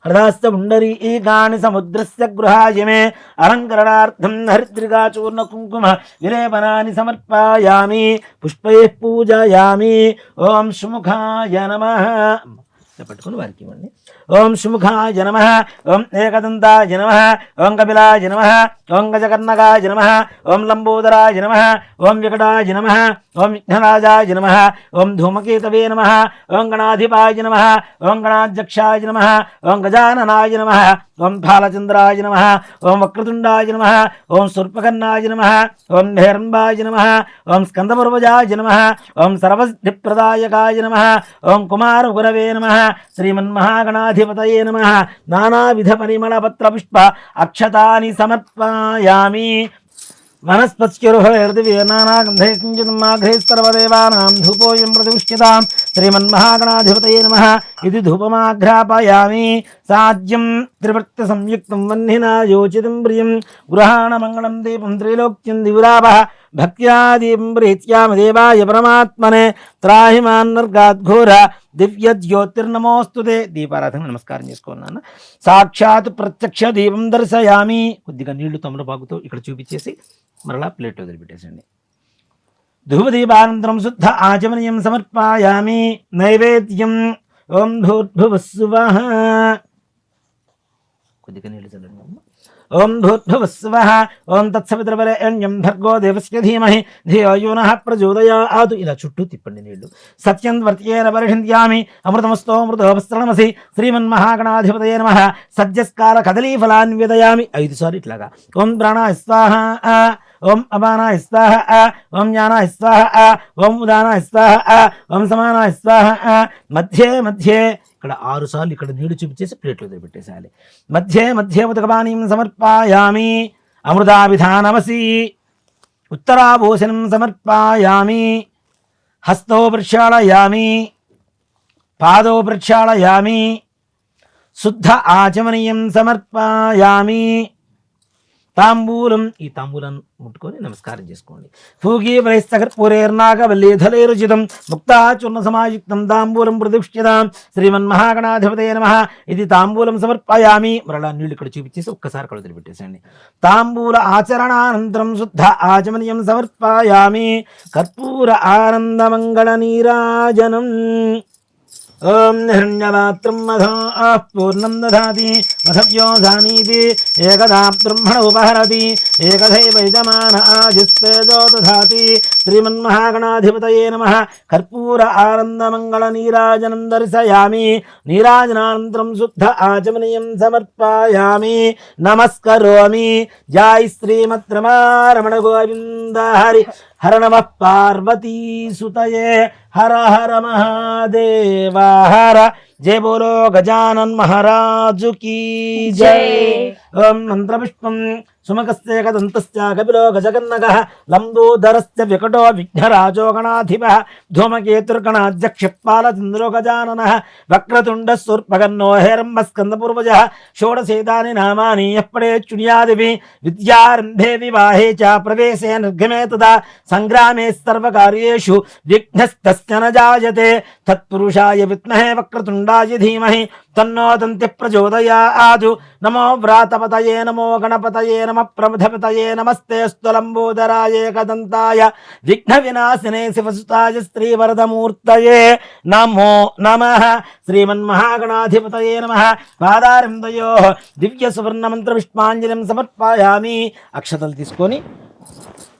హృదాస్త పుండరీ ఈగాని సముద్రస్య గృహాయమే అలంకరణార్థం హరిద్రిగా చూర్ణ కుంకుమ విలేపనాని సమర్పయామి. పుష్పై పూజయామి. ఓం సుముఖాయ నమః. పట్టుకుని వారికి ఇవ్వండి. ఓం సుముఖాయ నమః. ఓం ఏకదంతాయ నమః. ఓం కపిలాయ నమః. ఓం గజకర్ణకాయ నమః. ఓం లంబోదరాయ నమః. ఓం వికటాయ నమః. ఓం విఘ్నరాజాయ నమః. ఓం ధూమకేతవే నమః. ఓం గణాధిపాయ నమః. ఓం గణాధ్యక్షాయ నమః. ఓం గజాననాయ నమః. ఓం బాలచంద్రాయ నమః. ఓం వక్రతుండాయ నమః. ఓం శూర్పకర్ణాయ నమః. ఓం భైరంబాయ నమః. ఓం స్కందపూర్వజాయ నమః. ఓం సర్వసిద్ధిప్రదాయకాయ నమః. ఓం కుమారగురవే నమః. శ్రీమన్మహాగణాధిపతయే నమః. నానావిధ పరిమళ పత్ర పుష్ప అక్షతాని సమర్పయామి. వనస్పత్యుర్హృదయనానాగంధైర్మాఘ్రైస్తర్వదేవానాం ధూపోయం ప్రతిష్ఠితాం. శ్రీమన్మహాగణాధిపతయే నమః. ఇది ధూపమాఘ్రాపయామి. సాధ్యం త్రివృత్త సంయుక్తం వహ్నినా యోచితం ప్రియం గృహాణ మంగళం దీపం త్రైలోక్యం దివిరావః భక్త్యా దీపం ప్రీత్యామ దేవాయ పరమాత్మనే త్రాహిమాన్నర్గాద్ఘోర దివ్య జ్యోతిర్నమోస్తుతే. దీపారాధన నమస్కారం చేసుకోన్నాను. సాక్షాత్ ప్రత్యక్ష దీపం దర్శయామి. కొద్దిగా నీళ్లు తమలపాకుతో ఇక్కడ చూపించేసి మరలా ప్లేట్ వదిలిపెట్టేసండి. ధూపదీపానంతరం శుద్ధ ఆచమనీయం సమర్పయామి. నైవేద్యం ఓం భూర్భువస్సువః. కొద్దిగా నీళ్లు చల్లండి. ఓం భూర్భువస్సువః. ఓం తత్సవితృవరేణ్యం భర్గో దేవస్య ధీమహి ధియో యో నః ప్రచోదయాత్. ఇలా చుట్టూ తిప్పండి నీళ్లు. సత్యం వర్త్యేన పరిషింత్యామి. అమృతమస్తోమృతోపస్త్రణమసి. శ్రీమన్మహాగణాధిపతయే నమః. సజ్జస్కార కదలీఫలాన్ విదయామి. 5 సార్లు ఇట్లాగా. ఓం ప్రాణాయ స్వాహ. ఓం అపానాయ స్వాహ. ఓం జ్ఞానాయ స్వాహ. ఓం ఉదానాయ స్వాహ. ఓం సమానాయ స్వాహ. మధ్యే మధ్యే ఇక్కడ 6 సార్లు ఇక్కడ నీళ్లు చూపించేసి ప్లేట్లో పెట్టేసేయాలి. మధ్యే మధ్యే ఉదకపానీయం సమర్పయామి. అమృతాభిధానమసి. ఉత్తరాభూషణం సమర్పయామి. హస్తో ప్రక్షాళయామి. పాదో ప్రక్షాళయామి. శుద్ధ ఆచమనీయం సమర్పయామి. తాంబూలం, ఈ తాంబూలం ముట్టుకొని నమస్కారం చేసుకోండి. పూగీ వైస్తకర్పూరేర్నాగవల్లీధలేరుచితం ముక్తాచూర్ణ సమాయుక్తం తాంబూలం ప్రతిష్ఠితాం శ్రీమన్మహాగణాధిపతయే నమః. ఇది తాంబూలం సమర్పయామి. మరలా నీళ్ళు ఇక్కడ చూపించేసి ఒక్కసారి కళ్ళు వదిలిపెట్టేసండి. తాంబూల ఆచరణానంతరం శుద్ధ ఆచమనీయం సమర్పయామి. కర్పూర ఆనందమంగళ నీరాజనం. ఓం హిరణ్యపాత్రం మధో పూర్ణం దధాతి మధవ్యో ధానీతి ఏకదా బ్రహ్మణ ఉపహరతి ఏకథైవ యజమాన ఆజిస్తేజో దధాతి శ్రీమన్మహాగణాధిపతయే నమః. కర్పూర ఆనందమంగళ నీరాజనం దర్శయామి. నీరాజనానంతరం శుద్ధ ఆచమనీయం సమర్పయామి. నమస్కరోమి. జై శ్రీమద్ రమారమణ గోవింద హరి హర నమః పార్వతీసుతయే హర హర మహాదేవ హర. జయ బోలో గజానన్ మహారాజు కీ జై. ఓం మంత్రపుష్పం సుమకస్య కదంతస్య కపిలో గజగన్నగః లంబోదరస్య వికటో విఘ్నరాజో గణాధిపః ధూమకేతుర్గణాధ్యక్షపాలచంద్రో గజాననః వక్రతుండ శూర్పకర్ణో హేరంబస్కందపూర్వజः షోడశేతాని నామాని యః పఠేత్ శృణుయాదిభిः విద్యారంభే వివాహే చ ప్రవేశే నిర్గమే తదా సంగ్రామే సర్వకార్యేషు విఘ్నస్తస్య న జాయతే. తత్పురుషాయ విద్మహే వక్రతుండాయ ధీమహి తన్నో దంతి ప్రచోదయాత్. నమో వ్రాతపతయే నమో గణపతయే నమః ప్రమథపతయే నమస్తేస్తు లంబోదరాయ ఏకదంతాయ విఘ్న వినాశినే శివసుతాయ శ్రీవరదమూర్తయే నమో నమః. శ్రీమన్మహాగణాధిపతయే నమః. పాదారంభయోః దివ్య సువర్ణ మంత్ర పుష్పాంజలిం సమర్పయామి. అక్షతలు తీసుకొని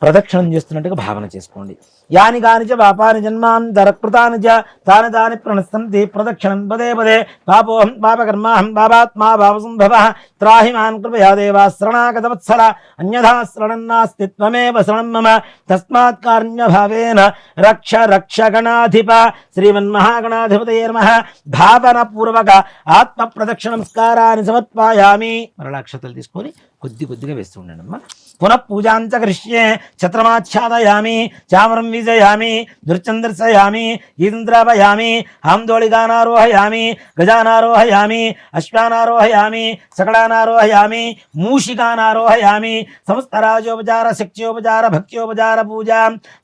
ప్రదక్షిణం చేస్తున్నట్టుగా భావన చేసుకోండి. యాని కాని చ పాపాని జన్మాంతరకృతాని చ తాని తాని ప్రణశ్యంతి ప్రదక్షిణం పదే పదే. పాపోహం పాపకర్మాహం పాపాత్మా భావసంభవః త్రాహి మాం కృపయా దేవా శరణాగతవత్సల అన్యథా శరణం నాస్తి త్వమేవ శరణం మమ తస్మాత్ కారుణ్యభావేన రక్ష రక్ష గణాధిప. శ్రీమన్మహాగణాధిపతయే నమః. భావన పూర్వక ఆత్మ ప్రదక్షిణ నమస్కారాన్ని సమర్పయామి. మరలా అక్షతలు తీసుకొని కొద్దిగా వేస్తూ ఉండండి అమ్మా. పునః పూజాంచ కరిష్యే ఛత్రమాచ్ఛాదయామి చామరం విజయామి దుర్చం దర్శయామి ఈంద్రాపయామి హాందోళిగానారోహయామి గజానారోహయామి అశ్వానారోహయామి సకలానారోహయామి మూషికానారోహయామి సమస్త రాజోపచార శక్త్యోపచార భక్త్యోపచార పూజా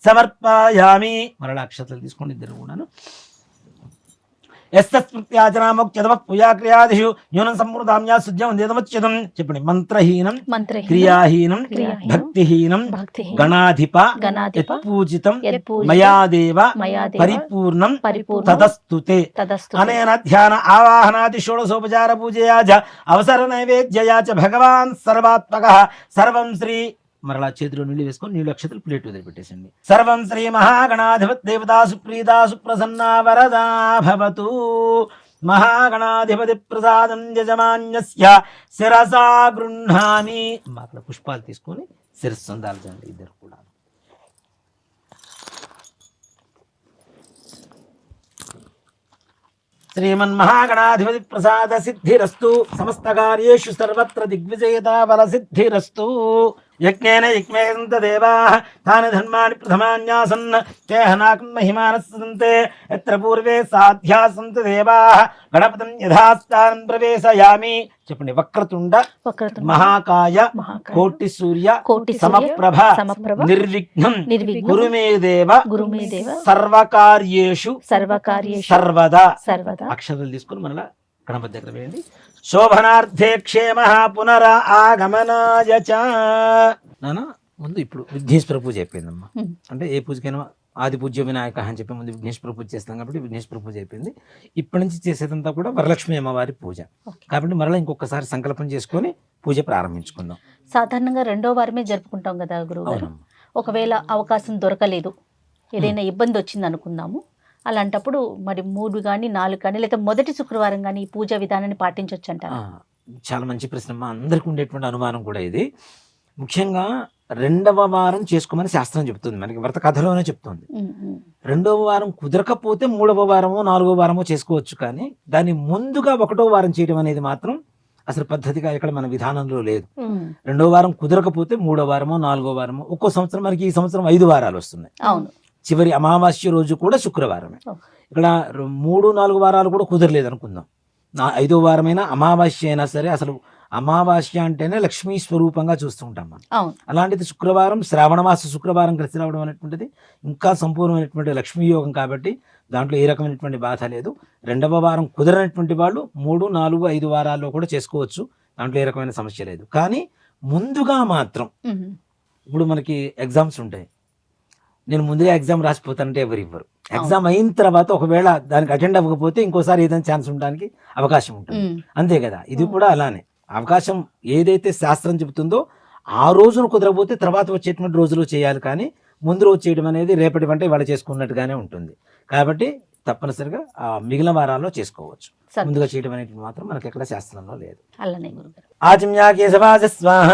సమర్పయామి. మరలా అక్షతలు తీసుకోండి ఇద్దరు కూడాను. యస్మృత్యాచనామోక్త్యతమ పూజాక్రియాదిషు న్యూనం సంపూర్ణామ్యా శుద్ధ్యం దేదమచ్యుతం. చెప్పండి. మంత్రహీనం క్రియాహీనం భక్తిహీనం గణాధిప యత్పూజితం మయాదేవ పరిపూర్ణం తదస్తుతే. అనేన ధ్యాన ఆవాహనాది షోడశోపచార పూజయా చ అవసర నైవేద్యయా చ భగవాన్ సర్వాత్మకః సర్వం శ్రీ. మరలా చేతిలో నీళ్ళు వేసుకొని నీళ్ళు అక్షతలు ప్లేట్ వదిలిపెట్టేసండి. సర్వం శ్రీ మహాగణాధిపతి దేవతా సుప్రీతా సుప్రసన్నా వరదా భవతు. మహాగణాధిపతి ప్రసాదం యజమాన్యస్య శిరసా గృహ్ణామి. అక్కడ పుష్పాలు తీసుకొని శిరస్సు అందాల్చండి ఇద్దరు కూడా. శ్రీమన్మహాగణాధిపతి ప్రసాద సిద్ధిరస్తు. సమస్త కార్యేషు సర్వత్ర దిగ్విజయతా బల సిద్ధిరస్తు. యజ్ఞేన యజ్ఞేంత దేవాః తాని ధర్మాణి ప్రథమాన్యాసన్ చేహనాకం మహిమానస్సంతే యత్ర పూర్వే సాధ్యాసంత దేవాః గణపతిం యథాస్థానం ప్రవేశయామి. చెప్పండి. వక్రతుండ మహాకాయ కోటి సూర్య సమప్రభ నిర్విఘ్నం గురు మే దేవ సర్వకార్యేషు సర్వదా. అక్షరాలు తీసుకుని మరలా గణపతి దగ్గర వేయండి. శోభనార్థే క్షేమ పునర ఆగమనాయ చ. నానా ముందు ఇప్పుడు విఘ్నేశ్వర పూజ అయిపోయిందమ్మా. అంటే ఏ పూజకైనా ఆది పూజ్య వినాయక అని చెప్పి ముందు విఘ్నేశ్వర పూజ చేస్తాం కాబట్టి విఘ్నేశ్వర పూజ అయిపోయింది. ఇప్పటి నుంచి చేసేదంతా కూడా వరలక్ష్మి అమ్మవారి పూజ కాబట్టి మరలా ఇంకొకసారి సంకల్పం చేసుకొని పూజ ప్రారంభించుకుందాం. సాధారణంగా 2వ వారమే జరుపుకుంటాం కదా గురువుగారు. ఒకవేళ అవకాశం దొరకలేదు, ఏదైనా ఇబ్బంది వచ్చింది అనుకుందాము, అలాంటప్పుడు మరి 3 కానీ 4 కానీ లేదా మొదటి శుక్రవారం కానీ ఈ పూజా విధానాన్ని పాటించవచ్చు అంటారు. చాలా మంచి ప్రశ్న అమ్మా. అందరికీ ఉండేటువంటి అనుమానం కూడా ఇది. ముఖ్యంగా 2వ వారం చేసుకోమని శాస్త్రం చెప్తుంది, మనకి వ్రత కథలోనే చెప్తుంది. 2వ వారం కుదరకపోతే 3వ వారమో 4వ వారమో చేసుకోవచ్చు, కానీ దాన్ని ముందుగా 1వ వారం చేయడం అనేది మాత్రం అసలు పద్ధతిగా ఇక్కడ మన విధానంలో లేదు. 2వ వారం కుదరకపోతే 3వ వారమో 4వ వారమో. ఒక్కో సంవత్సరం మనకి ఈ సంవత్సరం 5 వారాలు వస్తున్నాయి. చివరి అమావాస్య రోజు కూడా శుక్రవారమే. ఇక్కడ 3, 4 వారాలు కూడా కుదరలేదు అనుకుందాం. 5వ వారమైనా అమావాస్య అయినా సరే అసలు అమావాస్య అంటేనే లక్ష్మీ స్వరూపంగా చూస్తూ ఉంటాం మనం. అవును. అలాంటిది శుక్రవారం, శ్రావణ మాస శుక్రవారం కలిసి రావడం అనేటువంటిది ఇంకా సంపూర్ణమైనటువంటి లక్ష్మీ యోగం కాబట్టి దాంట్లో ఏ రకమైనటువంటి బాధ లేదు. రెండవ వారం కుదరనటువంటి వాళ్ళు 3, 4, 5 వారాల్లో కూడా చేసుకోవచ్చు, దాంట్లో ఏ రకమైన సమస్య లేదు. కానీ ముందుగా మాత్రం ఇప్పుడు మనకి ఎగ్జామ్స్ ఉంటాయి, నేను ముందుగా ఎగ్జామ్ రాసిపోతానంటే ఎవరు ఇవ్వరు. ఎగ్జామ్ అయిన తర్వాత ఒకవేళ దానికి అటెండ్ అవ్వకపోతే ఇంకోసారి ఏదైనా ఛాన్స్ ఉండడానికి అవకాశం ఉంటుంది, అంతే కదా. ఇది కూడా అలానే అవకాశం ఏదైతే శాస్త్రం చెబుతుందో ఆ రోజును కుదరకపోతే తర్వాత వచ్చేటువంటి రోజులు చేయాలి, కానీ ముందు రోజు చేయడం అనేది రేపటి వంట ఇవాళ చేసుకున్నట్టుగానే ఉంటుంది. కాబట్టి తప్పనిసరిగా ఆ మిగిలిన వారాల్లో చేసుకోవచ్చు. ముందుగా చేయడం అనేది మాత్రం మనకి ఎక్కడ శాస్త్రంలో లేదు. అలానే గురుగారు. ఆచమ్యా కేశవాజ స్వాహ,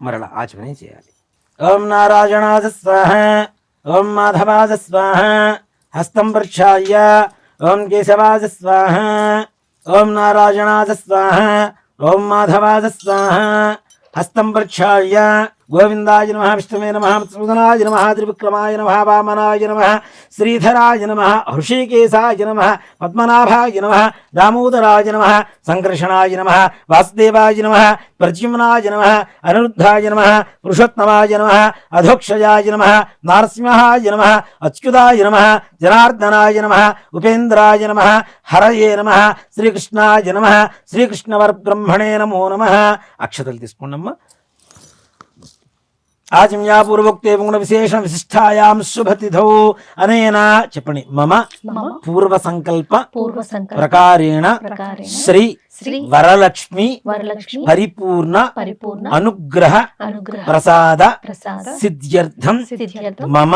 మరలా ఆచమనే చేయాలి. ఓం నారాయణాజ స్వాహ, ఓం మాధవాజ స్వాహ, హస్తం ప్రక్షాళ్య ఓం కేశవాజ స్వాహ, ఓం నారాయణాజ స్వాహ, ఓం మాధవాజ స్వాహ, హస్తం ప్రక్షాళ్య గోవిందాయ నమః, విష్ణువే నమః, మధుసూదనాయ నమః, త్రివిక్రమాయ నమః, వామనాయ నమః, శ్రీధరాయ నమః, హృషికేశాయ నమః, పద్మనాభాయ నమః, దామోదరాయ నమః, సంకర్షణాయ నమః, వాసుదేవాయ నమః, ప్రద్యుమ్నాయ నమః, అనిరుద్ధాయ నమః, పురుషోత్తమాయ నమః, అధోక్షయాయ నమః, నారసింహాయ నమః, అచ్యుతాయ నమః, జనార్దనాయ నమః, ఉపేంద్రాయ నమః, హరయే నమః, శ్రీకృష్ణాయ నమః, శ్రీకృష్ణవరబ్రహ్మణే నమో నమః. అక్షతలు తీసుకోండమ్మా. ఆచమ్యా పూర్వోక్తే గుణ విశేషణ విశిష్టాయాం శుభతిథౌ అనేన చెప్పండి. మమ పూర్వ సంకల్ప ప్రకారేణ శ్రీ వరలక్ష్మి పరిపూర్ణ అనుగ్రహ ప్రసాద సిద్ధ్యర్థం మమ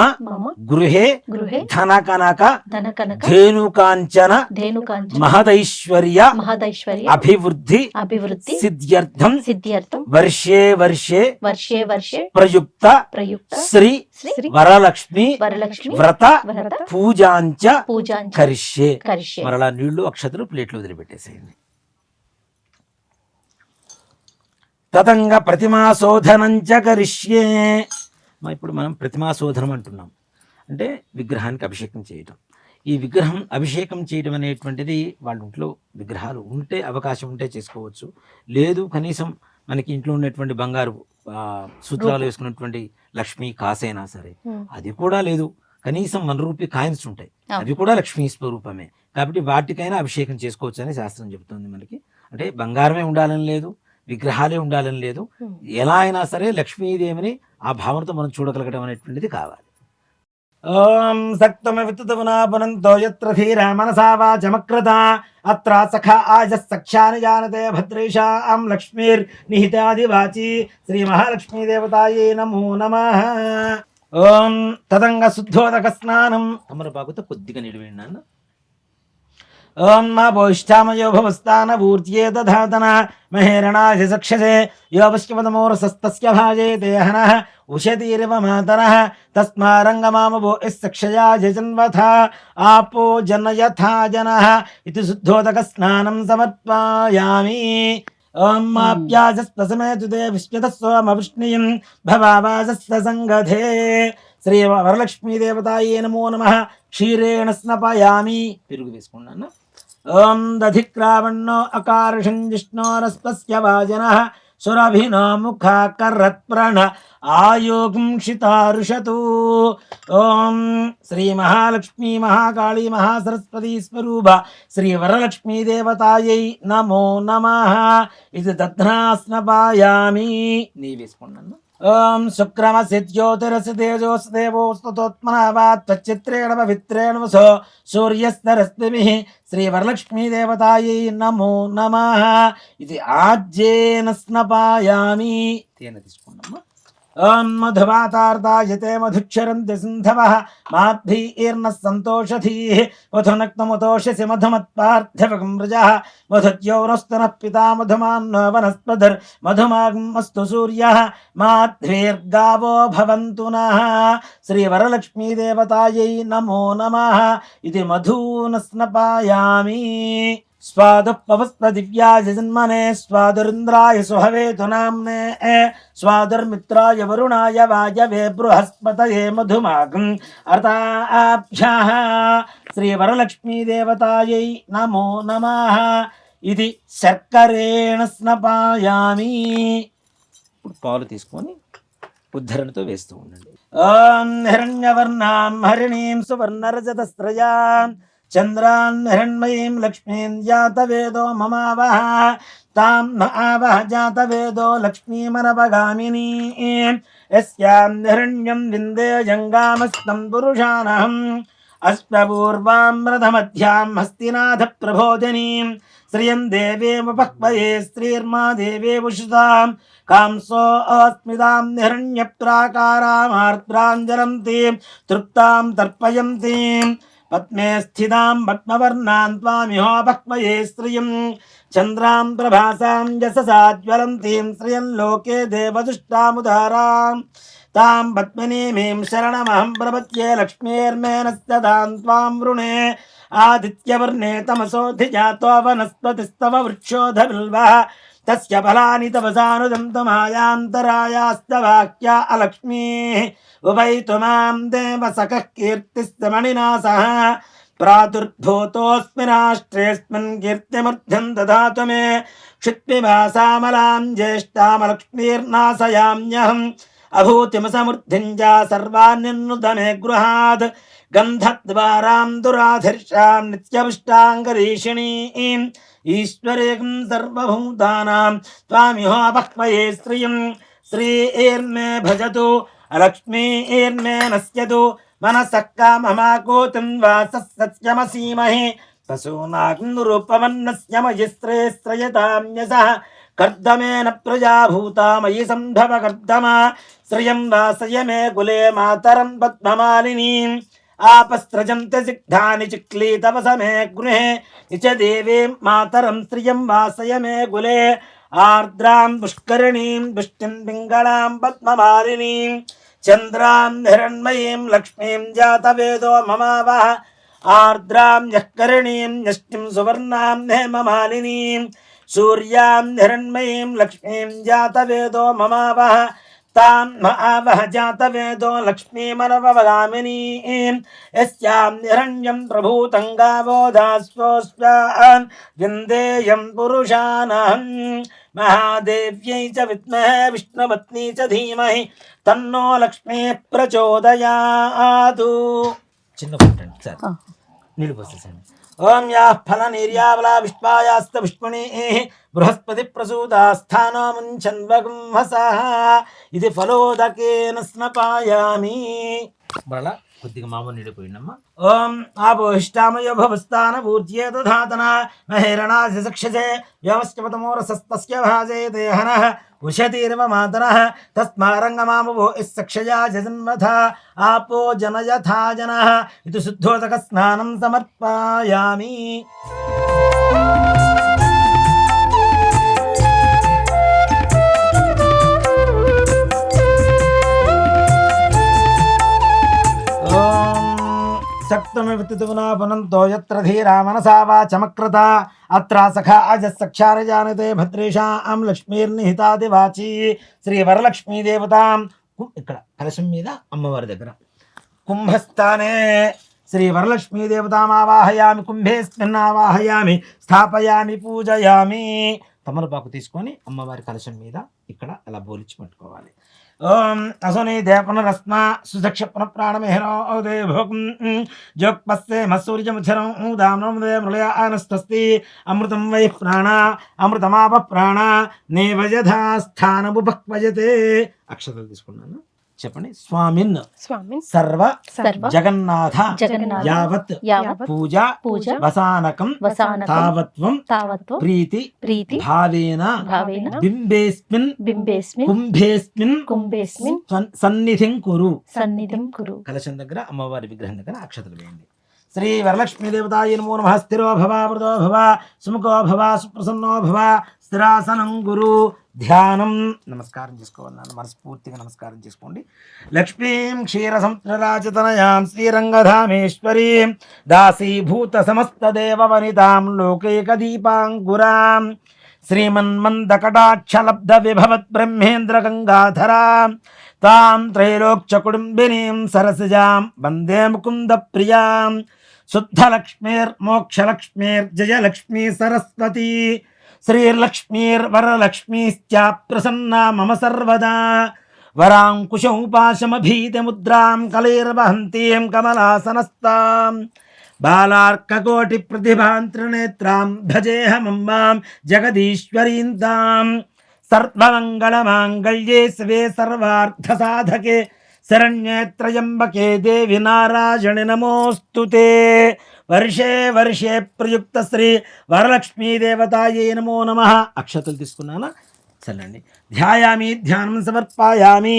గృహే ధనకనక ధేనుకాంచన మహదైశ్వర్య అభివృద్ధి సిద్ధ్యర్థం వర్షే వర్షే ప్రయుక్త శ్రీ వరలక్ష్మి వ్రత పూజాంచ కరిష్యే. మరలా నీళ్లు అక్షతలు ప్లేట్లు వదిలిపెట్టేసేయండి. తతంగ ప్రతిమాశోధనంచ కరిష్యే. ఇప్పుడు మనం ప్రతిమాశోధనం అంటున్నాం అంటే విగ్రహానికి అభిషేకం చేయటం. ఈ విగ్రహం అభిషేకం చేయడం అనేటువంటిది వాళ్ళ ఇంట్లో విగ్రహాలు ఉంటే అవకాశం ఉంటే చేసుకోవచ్చు, లేదు కనీసం మనకి ఇంట్లో ఉన్నటువంటి బంగారు సూత్రాలు వేసుకున్నటువంటి లక్ష్మీ కాసైనా సరే, అది కూడా లేదు కనీసం 1 రూపీ కాయిన్స్ ఉంటాయి, అవి కూడా లక్ష్మీ స్వరూపమే. కాబట్టి వాటికైనా అభిషేకం చేసుకోవచ్చు అని శాస్త్రం చెబుతుంది మనకి. అంటే బంగారమే ఉండాలని లేదు, విగ్రహాలే ఉండాలని లేదు, ఎలా అయినా సరే లక్ష్మీదేవిని ఆ భావనతో మనం చూడగలగడం అనేటువంటిది కావాలి. ఓం సక్తమవితుతమునాపునంతో యత్ర ధీరా మనసా వాచమక్రత అత్ర సఖ ఆజస్సఖ్యాని జానతే భద్రేషాం లక్ష్మీర్ నిహితాదివాచి శ్రీ మహాలక్ష్మీదేవతాయే నమో నమః. ఓం తదంగ శుద్ధోదక స్నానం. తమలపాకుతో కొద్దిగా నిడివేయండి. ఓం మా భోష్టామయో భవస్థాన ఊర్ధ్యే దధాతన మహేరణాయ సక్షసే యోపశ్చపదమోరసస్తస్య భాజే దేహనః ఉషతీరివ మాతరః తస్మారంగమామభో ఇస్సక్షయా జన్వథ ఆపో జనయథా జనః ఇతి శుద్ధోదక స్నానం సమర్పయామి. ఓం మాప్యాజస్పసమేతుతే విష్ణుతస్వమవిష్ణుయం భవావాజస్త సంగధే. శ్రీ వరలక్ష్మీదేవతాయే నమో నమః. క్షీరేణ స్నపయామి. పెరుగు వేసుకున్నాను. ఓం దధిక్రావణో అకార్షం జిష్ణోరస్పస్య వాజనః సురభినో ముఖాకరత్ప్రణ ఆయోగుంషితారుషతు. ఓం శ్రీ మహాలక్ష్మీ మహాకాళీ మహాసరస్వతీ స్వరూప శ్రీ వరలక్ష్మీదేవతాయై నమో నమః. ఇది దధ్నా స్నపాయామి. నీ వేసుకున్నాను. ఓం శుక్రమసి జ్యోతిరసి తేజోస్తేవోస్తోత్మనావాత్ త్వచ్చిత్రేణ పవిత్రేణ వసో సూర్యస్తరస్తిభిః శ్రీ వరలక్ష్మీదేవతాయై నమో నమః. ఇది ఆజ్యేన స్నపాయామి. తేన తీసుకున్నాము. ఓం మధువాతార్దాయతే మధుక్షరంతి సింధవః మాద్భీర్న సంతోషధీః మధునక్తముతోషసి మధుమత్పార్థివకం వ్రజః మధుద్యోరస్తునః పితా మధుమాన్నో వనస్పతిర్ మధుమాగ్మస్తు సూర్యః మాధ్వీర్గావో భవంతు నః. శ్రీ వరలక్ష్మీదేవతాయై నమో నమః. ఇది మధూన స్నపాయామి. స్వాదుపవస్పదివ్యాయ జన్మనే స్వాదురింద్రాయ సుహవేతు నామ్నే స్వాదుర్మిత్రాయ వరుణాయ వాయవే బృహస్పతయే మధుమాగం అర్తాభ్యః. శ్రీ వరలక్ష్మీదేవతాయై నమో నమః. ఇది శర్కరేణ స్నపాయామి. ఇప్పుడు పాలు తీసుకొని ఉద్ధరణతో వేస్తూ ఉండండి. ఓం హిరణ్యవర్ణాం హరిణీం సువర్ణరజతస్రయాం చంద్రాన్ హిరణ్మయీం లక్ష్మీం జాతవేదో మమావహ తాం మహావహ జాతవేదో లక్ష్మీమనవగామినీ యస్యాం హిరణ్యం విందేయంగామస్తం పురుషానహం అశ్వపూర్వాం రథమధ్యాం హస్తినాథ ప్రబోధినీం శ్రియం దేవేముపక్వయే స్త్రీర్మా దేవే ఉషుతాం కాంసో అస్మితాం హిరణ్యప్రాకారామార్ద్రాంజలంతీం తృప్తాం తర్పయంతీం పద్మే స్థితాం పద్మవర్ణాం త్వామిహోపక్వయే శ్రియం చంద్రాం ప్రభాసాం యశసా జ్వలంతీం శ్రియం లోకే దేవదుష్టాముదారాం తాం పద్మినీమీం శరణమహం ప్రపద్యే లక్ష్మీర్మేనస్తదాం త్వాం వృణే ఆదిత్యవర్ణే తమసోధిజాతో వనస్పతిస్తవ వృక్షోధబిల్వః తస్య ఫలాని తపసానుదంతమాయాంతరాయాస్తవాక్యా అలక్ష్మీః ఉపైతు మాం దేవసఖః కీర్తిస్తమణినా సహ ప్రాదుర్భూతోऽస్మి రాష్ట్రేऽస్మిన్ కీర్తిమూర్ధ్యం దదాతు మే క్షిత్పిబాసామలాం జ్యేష్ఠామలక్ష్మీర్నాశయామ్యహం అభూతిమసమృద్ధింజా సర్వాన్నిర్నుత మే గృహాత్ గంధద్వారాం దురాధర్షాం నిత్యవిష్టాంగరీషిణీం ఈశ్వరేకం సర్వభూతానాం త్వామిహోపక్వయే శ్రియం శ్రీర్మే భజతు అలక్ష్మీర్మే నశ్యతు మనసః కామమాకోతిం వాసస్సత్యమసీమహి పశూనాం రూపమన్నస్య మయి శ్రేయతామ్యసః కర్దమేన ప్రజాభూతా మయి సంభవ కర్దమా శ్రియం వాసయ మే కులే మాతరం పద్మమాలినీం ఆపస్త్రజంత సిగ్ధాని చిక్లీతవసమే గృహే నిచ దేవీం మాతరం శ్రియం వాసయ మే కులే ఆర్ద్రాం పుష్కరిణీం పుష్టిం పింగళాం పద్మమాలినీం చంద్రాం హిరణ్మయీం లక్ష్మీం జాతవేదో మమావహ ఆర్ద్రాం యఃకరిణీం యష్టిం సువర్ణాం హేమమాలినీం సూర్యాం హిరణ్మయీం లక్ష్మీం జాతవేదో మమావహ తాం మహావహ జాతవేదో లక్ష్మీమనవగామినీం యస్యాం హిరణ్యం ప్రభూతం గావో దాస్యోస్వాన్ విందేయం పురుషానహం మహాదేవ్యై చ విద్మహే విష్ణుపత్నీ చ ధీమహి తన్నో లక్ష్మీ ప్రచోదయాతు. చిన్న పుట్టండి సార్, నీళ్ళు పోసేసండి. ఓం యా ఫల నిర్యావలా విశ్వాయాస్త విష్ణుని బృహస్పతి ప్రసూతాస్థానో ముంచన్వగుంహసః ఇది ఫలోదకేన స్నపాయామి. మరలా కొద్దిగా మామూలు నిండిపోయిందమ్మా. ఓం ఆపోహిష్టామయ భవస్థాన పూజ్యే దధాతన మహేరణాసి సక్షసే వ్యవశ్చపతమోరసస్తస్య భాజే దేహనః ఉషతీర్వ మాతరః తస్మారంగమామవో ఇస్సక్షయా జన్మథ ఆపో జనయథా జనః ఇది శుద్ధోదక స్నానం సమర్పయామి. సక్తమివతితునాపునంతో యత్ర ధీరా మనసా వాచమక్రత అత్ర సఖా అజస్సక్షారజానతే భద్రేషాం లక్ష్మీర్నిహితాది వాచి. శ్రీ వరలక్ష్మీ దేవతాం ఇక్కడ కలశం మీద అమ్మవారి దగ్గర కుంభస్థానే శ్రీ వరలక్ష్మీ దేవతామావాహయామి కుంభేస్మిన్ ఆవాహయామి స్థాపయామి పూజయామి. తమలపాకు తీసుకొని అమ్మవారి కలశం మీద ఇక్కడ అలా బోలిచి పట్టుకోవాలి. ఓం అసుని దేవనరస్మ సుదక్ష ప్రాణమేహనో దేవోకం జోక్పస్సే మసూర్యముచ్చరం దామ్నోదే మృళయ ఆనస్తస్తి అమృతం వై ప్రాణ అమృతమాప ప్రాణ నేవజధా స్థానముపక్వజతే. అక్షతలు తీసుకున్నాను, చెప్పండి. స్వామిన్ స్వామిన్ సర్వ సర్వ జగన్నాథ జగన్నాథ యావత్ యావత్ పూజ పూజ వసానకం వసానకం తావత్వం తావత్వం ప్రీతి ప్రీతి భావేన భావేన బింబేస్మిన్ బింబేస్మిన్ కుంభేస్మిన్ కుంభేస్మిన్ సన్నిధిం కురు. సన్నిధిం కురు. కలశం దగ్గర అమ్మవారి విగ్రహం దగ్గర అక్షతలు వేయండి. శ్రీ వరలక్ష్మీ దేవతాయ నమో నమః. స్థిరో భవ వృదో భవ సుముఖో భవ సుప్రసన్నో భవ స్థిరాసనం గురు. ధ్యానం. నమస్కారం చేసుకోవాలి, మనస్ఫూర్తిగా నమస్కారం చేసుకోండి. లక్ష్మీం క్షీర సంరాజతనయాం శ్రీరంగధామేశ్వరీం దాసీభూత సమస్త దేవ వనితాం లోకైక దీపాంకురాం శ్రీమన్మందకటాక్షలబ్ధ విభవత్ బ్రహ్మేంద్ర గంగాధరాం తాం త్రైలోక్య కుటుంబినీం సరసిజాం వందే ముకుంద ప్రియాం శుద్ధలక్ష్మీర్మోక్షలక్ష్మీర్జయలక్ష్మీ సరస్వతి శ్రీర్లక్ష్మీర్వరలక్ష్మీశ్చ ప్రసన్నా మమ సర్వదా వరాంకుశముపాశమభీతముద్రాం కలైర్వహంతీం కమలాసనస్తాం బాలార్కకోటి ప్రతిభాం త్రినేత్రాం భజేహమమ్మాం జగదీశ్వరీం తాం సర్వమంగళమాంగళ్యే శివే సర్వార్థసాధకే శరణ్యే త్రయంబకే దేవి నారాయణి నమోస్తుతే. వర్షే వర్షే ప్రయుక్త శ్రీ వరలక్ష్మీ దేవతాయే నమో నమః. అక్షతలు తీసుకున్నానా చల్లండి. ధ్యాయామి ధ్యానం సమర్పయామి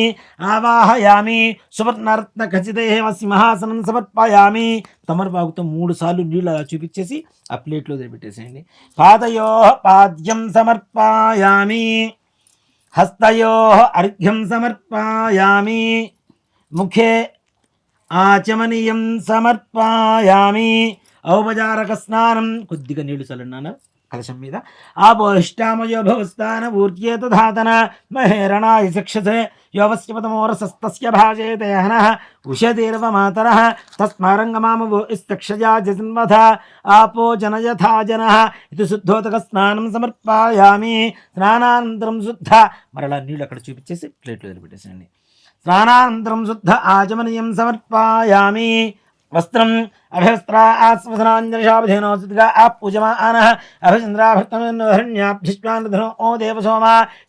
ఆవాహయామి సువర్ణరత్న ఖచ్చితే సింహాసనం సమర్పయామి. తమలపాకుతో 3 సార్లు నీళ్ళు అలా చూపించేసి ఆ ప్లేట్లో పెట్టేసేయండి. పాదయో పాద్యం సమర్పయామి హస్తయో అర్ఘ్యం సమర్పయామి ముఖే ఆచమనీయం సమర్పయామి. ఔపచారక స్నానం కొద్దిగా నీళ్లు చల్లన్నాన కలశం మీద. ఆపోహిష్టామయో భవస్థాన ఊర్జేత ధాతన మహేరణాయ శిక్షసే యోవస్యపతమోరసస్తస్య భాజేత యహనః ఉషతీర్వ మాతరః తస్మారంగమామవో ఇస్తక్షజా జన్మథ ఆపో జనయథా జనః. ఇది శుద్ధోదక స్నానం సమర్పయామి. స్నానానంతరం శుద్ధ మరలా నీళ్ళు అక్కడ చూపించేసి ప్లేట్లో వదిలిపెట్టేసేయండి. స్నానానంతరం శుద్ధ ఆచమనీయం సమర్పయామి. వస్త్రం అభివస్త్రాస్వసనాంజలిషాభిధేనోగా పూజమానః అభిచంద్రాభర్తనుహరణ్యాభ్యుష్మానధనో ఓ దేవసోమ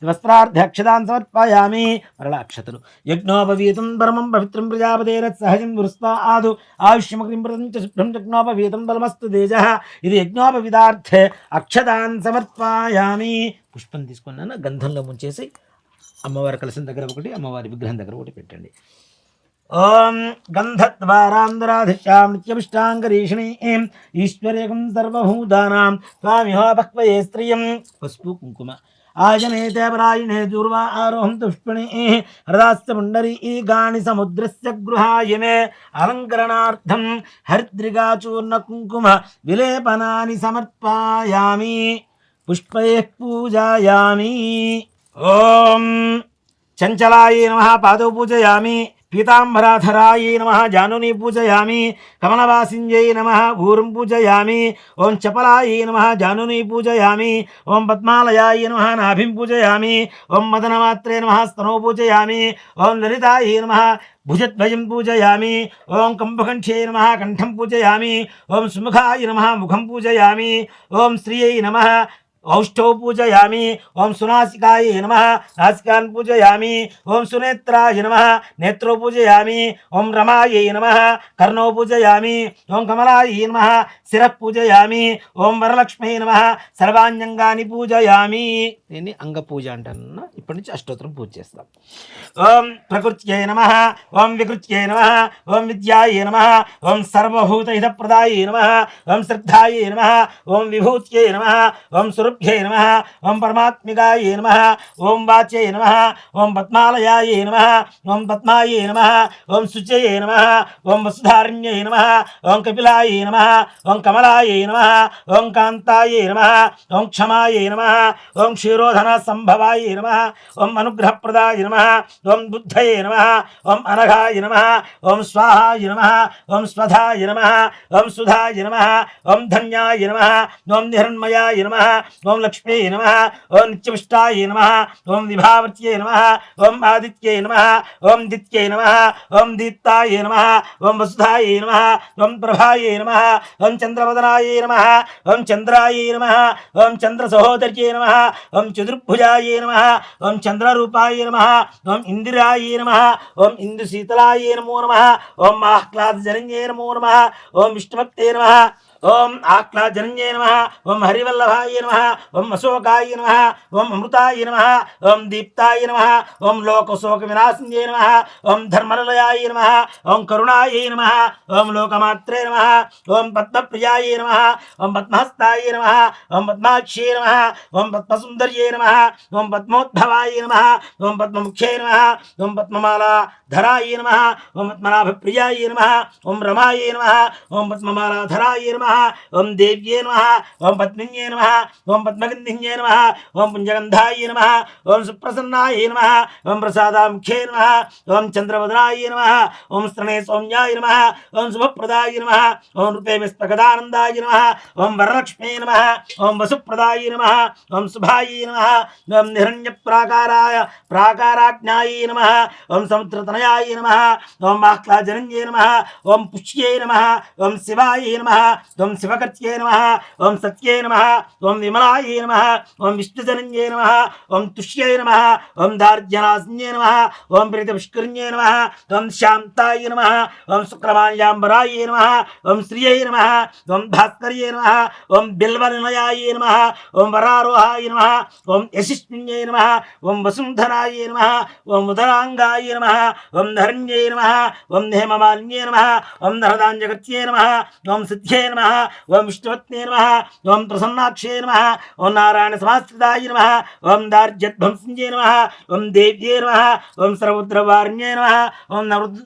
వస్త్రార్థ్యక్షతాన్ సమర్పయామి. మరల అక్షతలు. యజ్ఞోపవీతం పరమం పవిత్రం ప్రజాపతేరత్ సహజం వృస్వాదు ఆయుష్యమగ్నిం ప్రదం చ శుభ్రం యజ్ఞోపవీతం బలమస్తు తేజః. ఇది యజ్ఞోపవీతార్థే అక్షతాన్ సమర్పయామి. పుష్పం తీసుకున్నాను గంధంలో ముంచేసి అమ్మవారి కలశం దగ్గర ఒకటి అమ్మవారి విగ్రహం దగ్గర ఒకటి పెట్టండి. ఓం గంధద్వారాంధరాధిష్టాం నిత్యమిష్టాంగరీషిణీం ఈశ్వరేకం సర్వభూతానాం త్వామిహో భక్వయే స్త్రియం. పసుపు కుంకుమ. ఆజనేతే పరాయణే దూర్వా ఆరోహం పుష్పిణీ హృదాస్య పుండరీ గాని సముద్రస్య గృహాయ మే అలంకరణార్థం హరిద్రిగాచూర్ణ కుంకుమ విలేపనాని సమర్పయామి. పుష్పైః పూజయామి. ఓం చంచలాయ నమః పాదౌ పూజయామి. పీతాంబరాధరాయ నమః జానుని పూజయామి. కమలవాసిన్యై నమః ఊరుం పూజయామి. ఓం చపలాయ నమః జానుని పూజయామి. ఓం పద్మాలయాయ నమః నాభిం పూజయామి. ఓం మదనమాత్రే నమః స్తనో పూజయామి. ఓం లలితాయ నమః భుజద్వయం పూజయామి. ఓం కంభకంఠ్యై నమః కంఠం పూజయామి. ఓం సుముఖాయ నమః ముఖం పూజయామి. ఓం శ్రియై నమః औष्ठौ पूजयामि. ओं सुनासिकाय नमः नासिकान् पूजयामि. ओं सुनेत्राय नमः नेत्रो पूजयामि. ओं रमाय नमः कर्णौ पूजयामि. ओं कमलाय नमः शिरः पूजयामि. ओं वरलक्ष्मी नमः सर्वाण्यंगानि पूजयामि. దీన్ని అంగ పూజ అంటాను. ఇప్పటి నుంచి అష్టోత్తరం పూజ చేస్తాం. ఓం ప్రకృత్యై నమః. ఓం వికృత్యై నమః. ఓం విద్యాయ నమః. ఓం సర్వభూతహితప్రదాయ నమః. ఓం శ్రద్ధాయ నమః. ఓం విభూత్యై నమః. ఓం సురభ్యై నమః. ఓం పరమాత్మికాయ నమః. ఓం వాచ్యై నమః. ఓం పద్మాలయాయ నమః. ఓం పద్మాయ నమః. ఓం శుచయే నమః. ఓం వసుధారణ్యై నమః. ఓం కపిలాయ నమః. ఓం కమలాయ నమః. ఓం కాంతాయ నమః. ఓం క్షమాయ నమః. ఓం క్షీరోధన సంభవాయ నమః. ఓం అనుగ్రహప్రదాయ నమః. ఓం బుద్ధయే నమః. ఓం అనఘాయ నమః. ఓం స్వాహాయ నమః. ఓం స్వధాయ నమః. ఓం సుధాయ నమః. ఓం ధన్యాయ నమః. ఓం నిహన్మయాయ నమః. ఓం లక్ష్మీ నమః. ఓం నిత్యపుష్టాయ నమః. ఓం విభావర్త్యై నమః. ఓం ఆదిత్యై నమః. ఓం దిత్యై నమః. ఓం దీప్తాయ నమః. ఓం వసుధాయ నమః. ఓం ప్రభాయ నమః. ఓం చంద్రవదనాయ నమః. ఓం చంద్రాయ నమః. ఓం చంద్ర సహోదర్యై నమః. ఓం చతుర్భుజాయ నమః. ఓం చంద్రరూపాయ నమః. ఓం ఇందిరాయ నమః. ఓం ఇందుశీతలాయ నమో నమః. ఓం ఆహ్లాదజనన్యై నమో నమః. ఓం విష్ణుభక్తే నమః. ఓం ఆహ్లాదజనన్యై నమః. ఓం హరివల్లభాయ నమః. ఓం అశోకాయ నమః. ఓం అమృతాయ నమః. ఓం దీప్తాయ నమః. ఓం లోకశోక వినాశిన్యై నమః. ఓం ధర్మనిలయాయ నమః. ఓం కరుణాయ నమః. ఓం లోకమాత్రే నమః. ఓం పద్మప్రియాయ నమః. ఓం పద్మహస్తాయ నమః. ఓం పద్మాక్షే నమః. ఓం పద్మసుందర్యై నమః. ఓం పద్మోద్భవాయ నమః. ఓం పద్మముఖ్యై నమః. ఓం పద్మమాలా ధరాయ నమః. ఓం పద్మనాభప్రియాయ నమః. ఓం రమాయ నమః. ఓం పద్మమాలా ధరాయ నమః. ఓం దేవ్యే నమః ఓం పద్మిన్యే నమః ఓం పద్మగంధిన్యే నమః ఓం పుంజగంధాయ నమః ఓం సుప్రసన్నాయ నమః ఓం ప్రసాదాముఖ్యే నమః ఓం చంద్రవదనాయ నమః ఓం స్తనే సౌమ్యాయ నమః ఓం శుభప్రదాయ నమః ఓం నృతే విస్పగదానందాయ నమః ఓం వరలక్ష్మే నమః ఓం వసుప్రదాయ నమః ఓం శుభాయ నమః ఓం నిరణ్యప్రాకారాయ ప్రాకారాజ్ఞాయ నమః ఓం సముద్రతనయాయ నమః ఓం ఆహ్లాదజనన్యే నమః ఓం పుష్యే నమః ఓం శివాయ నమః ఓం శివకర్త్యే నమః ఓం సత్యే నమః ఓం విమలాయ నమః ఓం విష్ణుజనన్యే నమః ఓం తుష్యే నమః ఓం దార్జనాస్న్యే నమః ఓం ప్రీతపుష్కరిణ్యే నమః ఓం శాంతాయ నమః ఓం శుక్రమాల్యాంబరాయ నమః ఓం శ్రియై నమః ఓం భాస్కర్యే నమః ఓం బిల్వనిలయాయ నమః ఓం వరారోహాయ నమః ఓం యశస్విన్యే నమః ఓం వసుంధరాయ నమః ఓం ఉదరాంగాయ నమః ఓం ధరణ్యే నమః ఓం హేమమాలిన్యే నమః ఓం నరదాంజగత్యే నమః ఓం సిద్ధ్యే నమః ఓం విష్ణువత్నే నమః ఓం ప్రసన్నాక్షే నమః ఓం నారాయణ సమాశ్రితాయ నమః ఓం దార్జధ్వంసింజే నమః ఓం దేవ్యే నమః ఓం సర్వద్రవార్ణ్యే నమః ఓం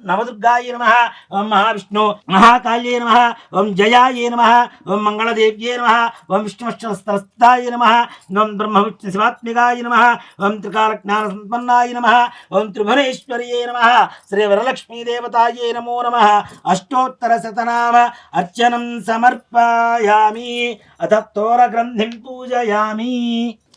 నవదుర్గాయ నమః ఓం మహావిష్ణు మహాకాళ్యే నమః ఓం జయాయ నమః ఓం మంగళదేవ్యే నమః ఓం విష్ణువక్షస్థాయ నమః ఓం బ్రహ్మవిష్ణు శివాత్మికాయ నమః ఓం త్రికాలజ్ఞాన సంపన్నాయ నమః ఓం త్రిభువనేశ్వర్యే నమః శ్రీ వరలక్ష్మీ దేవతాయే నమో నమః అష్టోత్తర శతనామ అర్చనం సమర్పయామి అత తోర గ్రంథిం పూజయామి.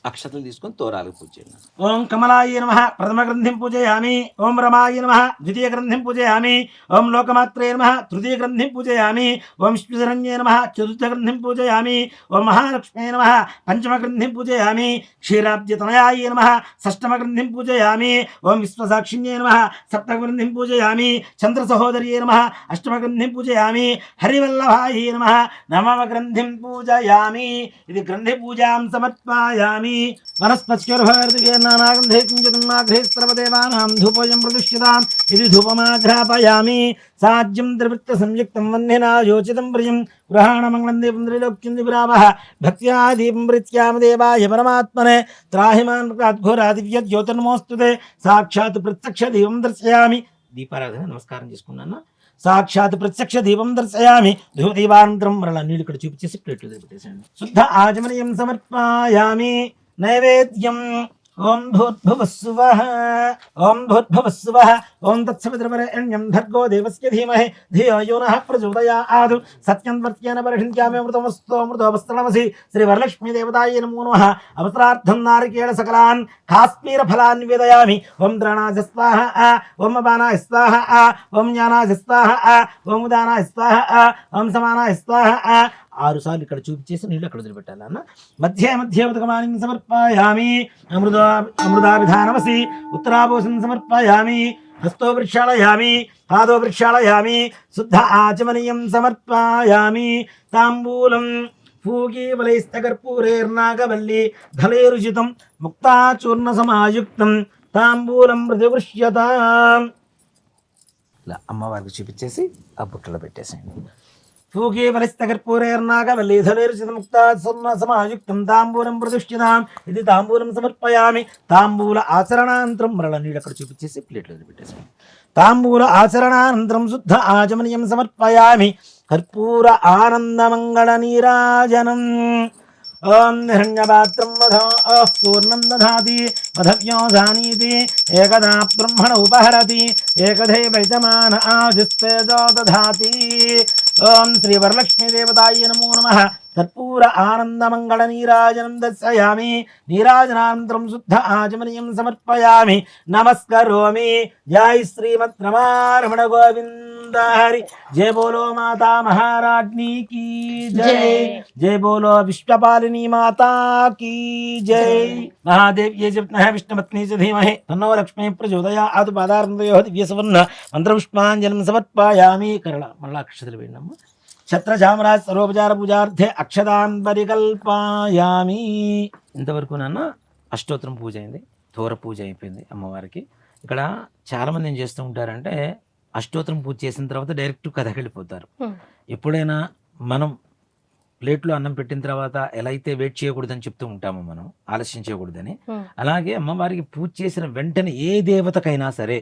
అక్షతలు తీసుకొని తోరాలు పూజ చేయండి. ఓం కమలాయ నమః ప్రథమ గ్రంథిం పూజయామి. ఓం రమాయ నమః ద్వితీయ గ్రంథిం పూజయామి. ఓం లోకమాత్రే నమః తృతీయ గ్రంథిం పూజయామి. ఓం విష్ణుశరణ్యే నమః చతుర్థ గ్రంథిం పూజయామి. ఓం మహాలక్ష్మే నమః పంచమ గ్రంథిం పూజయామి. క్షీరాబ్జతనయాయ నమః షష్టమ గ్రంథిం పూజయామి. ఓం విశ్వసాక్షిణ్యే నమః సప్తమ గ్రంథిం పూజయామి. చంద్ర సహోదర్యే నమః అష్టమ గ్రంథిం పూజయామి. హరివల్లభాయ నమః నవమ గ్రంథిం పూజయామి. ఇది గ్రంథి పూజాం సమర్పయామి. వనస్పత్యుర్భర్తికేర్నానాగంధే కించిన్మాఘ్రేస్త్రవదేవానాం ధూపోయం ప్రతిష్ఠితాం ఇది ధూపమాఘ్రాపయామి. సాజ్యం త్రివృత్త సంయుక్తం వందినా యోచితం ప్రియం గృహాణమంగళం దీపం త్రిలోక్యం దివిరామః భక్త్యా దీపం ప్రీత్యామ దేవాయ పరమాత్మనే త్రాహిమాన్ ఘోరా దివ్య జ్యోతిర్నమోస్తుతే. సాక్షాత్ ప్రత్యక్ష దీపం దర్శయామి. దీపారాధన నమస్కారం చేసుకున్నాను. సాక్షాత్ ప్రత్యక్ష దీపం దర్శయామి. ధూదీపానంతరం మరలా నీళ్ళు ఇక్కడ చూపించేసి ప్లేట్లు పెట్టేసండి. శుద్ధ ఆచమనీయం సమర్పయామి. నైవేద్యం ఓం భూర్భువస్సువః ఓం భూర్భువస్సువః ఓం తత్సవితుర్వరేణ్యం భర్గో దేవస్య ధీమహి ధియో యో నః ప్రచోదయాత్. సత్యం వర్త్యేన పరిహింత్యామి అమృతమస్తు అమృతోపస్తనమసి. శ్రీ వరలక్ష్మీ దేవతాయ నమో నమః. అవసరార్థం నారికేళ సకలాన్ కాశ్మీర ఫలాన్ నివేదయామి. ఓం ద్రాణాయ స్వాహ ఓం అపానాయ స్వాహ ఓం జ్ఞానాయ స్వాహ ఓం ఉదానాయ స్వాహ ఓం సమానాయ స్వాహ. 6 సార్లు ఇక్కడ చూపించేసి నీళ్ళు అక్కడ వదిలిపెట్టాలి అన్న. మధ్య మధ్య ఉదకమాని సమర్పయామి. అమృతాభిధానమసి. ఉత్తరాభూషం సమర్పయామి. హస్తో వృక్షాళయామి. పాదో వృక్షాళయామి. శుద్ధ ఆచమనీయం సమర్పయామి. తాంబూలం పూగీవలైస్తకర్పూరేర్నాగవల్లి ధలేరుచితం ముక్తాచూర్ణ సమాయుక్తం తాంబూలం ప్రతివృష్యతాం. ఇలా అమ్మవారికి చూపించేసి ఆ బుట్టలో పెట్టేసేయండి. పూగీవలైస్తకర్పూరేర్నాగవల్లీధలేరుచితముక్తాచూర్ణ సమాయుక్తం తాంబూలం ప్రతిష్ఠితాం. ఇది తాంబూలం సమర్పయామి. తాంబూల ఆచరణానంతరం మరల నీళ్ళు అక్కడ చూపించేసి ప్లేట్లో పెట్టేసాను. తాంబూల ఆచరణానంతరం శుద్ధ ఆచమనీయం సమర్పయామి. కర్పూర ఆనందమంగళ నీరాజనం. ఓం హిరణ్యపాత్రం పూర్ణం దధాతి మధవ్యో ధానీతి ఏకదా బ్రహ్మణ ఉపహరతి ఏకధైవ యజమాన ఆజుస్తేజో దధాతి. ఓం శ్రీ వరలక్ష్మీ దేవతాయ నమో నమః. కర్పూర ఆనందమంగళ నీరాజనం దర్శయామి. నీరాజనానంతరం శుద్ధ ఆచమనీయం సమర్పయామి. నమస్కరోమి. జై శ్రీమద్ రమారమణ గోవింద హరి. జయ బోలో మాతా మహారాజ్ఞీ కీ జై. జయ బోలో విశ్వపాలిని మాతా కీ జై. మహాదేవ్యే జప్నః విష్ణుపత్ని చ ధీమహి తన్నో లక్ష్మీ ప్రచోదయాత్. పాదార్ధయోః దివ్యసువర్ణ మంత్రపుష్పాంజలిం సమర్పయామి. కరళ మళ్ళా అక్షతలు వేయండి. ఛత్రచామరాజ్ సర్వోపచార పూజార్థే అక్షతాన్ పరికల్పయామి. ఇంతవరకు నాన్న అష్టోత్తరం పూజ అయింది. ధూర పూజ అయిపోయింది అమ్మవారికి. ఇక్కడ చాలామంది ఏం చేస్తూ ఉంటారంటే అష్టోత్తరం పూజ చేసిన తర్వాత డైరెక్ట్ కథకి వెళ్ళిపోతారు. ఎప్పుడైనా మనం ప్లేట్లో అన్నం పెట్టిన తర్వాత ఎలా అయితే వెయిట్ చేయకూడదని చెప్తూ ఉంటామో మనం ఆలస్యం చేయకూడదని, అలాగే అమ్మవారికి పూజ చేసిన వెంటనే ఏ దేవతకైనా సరే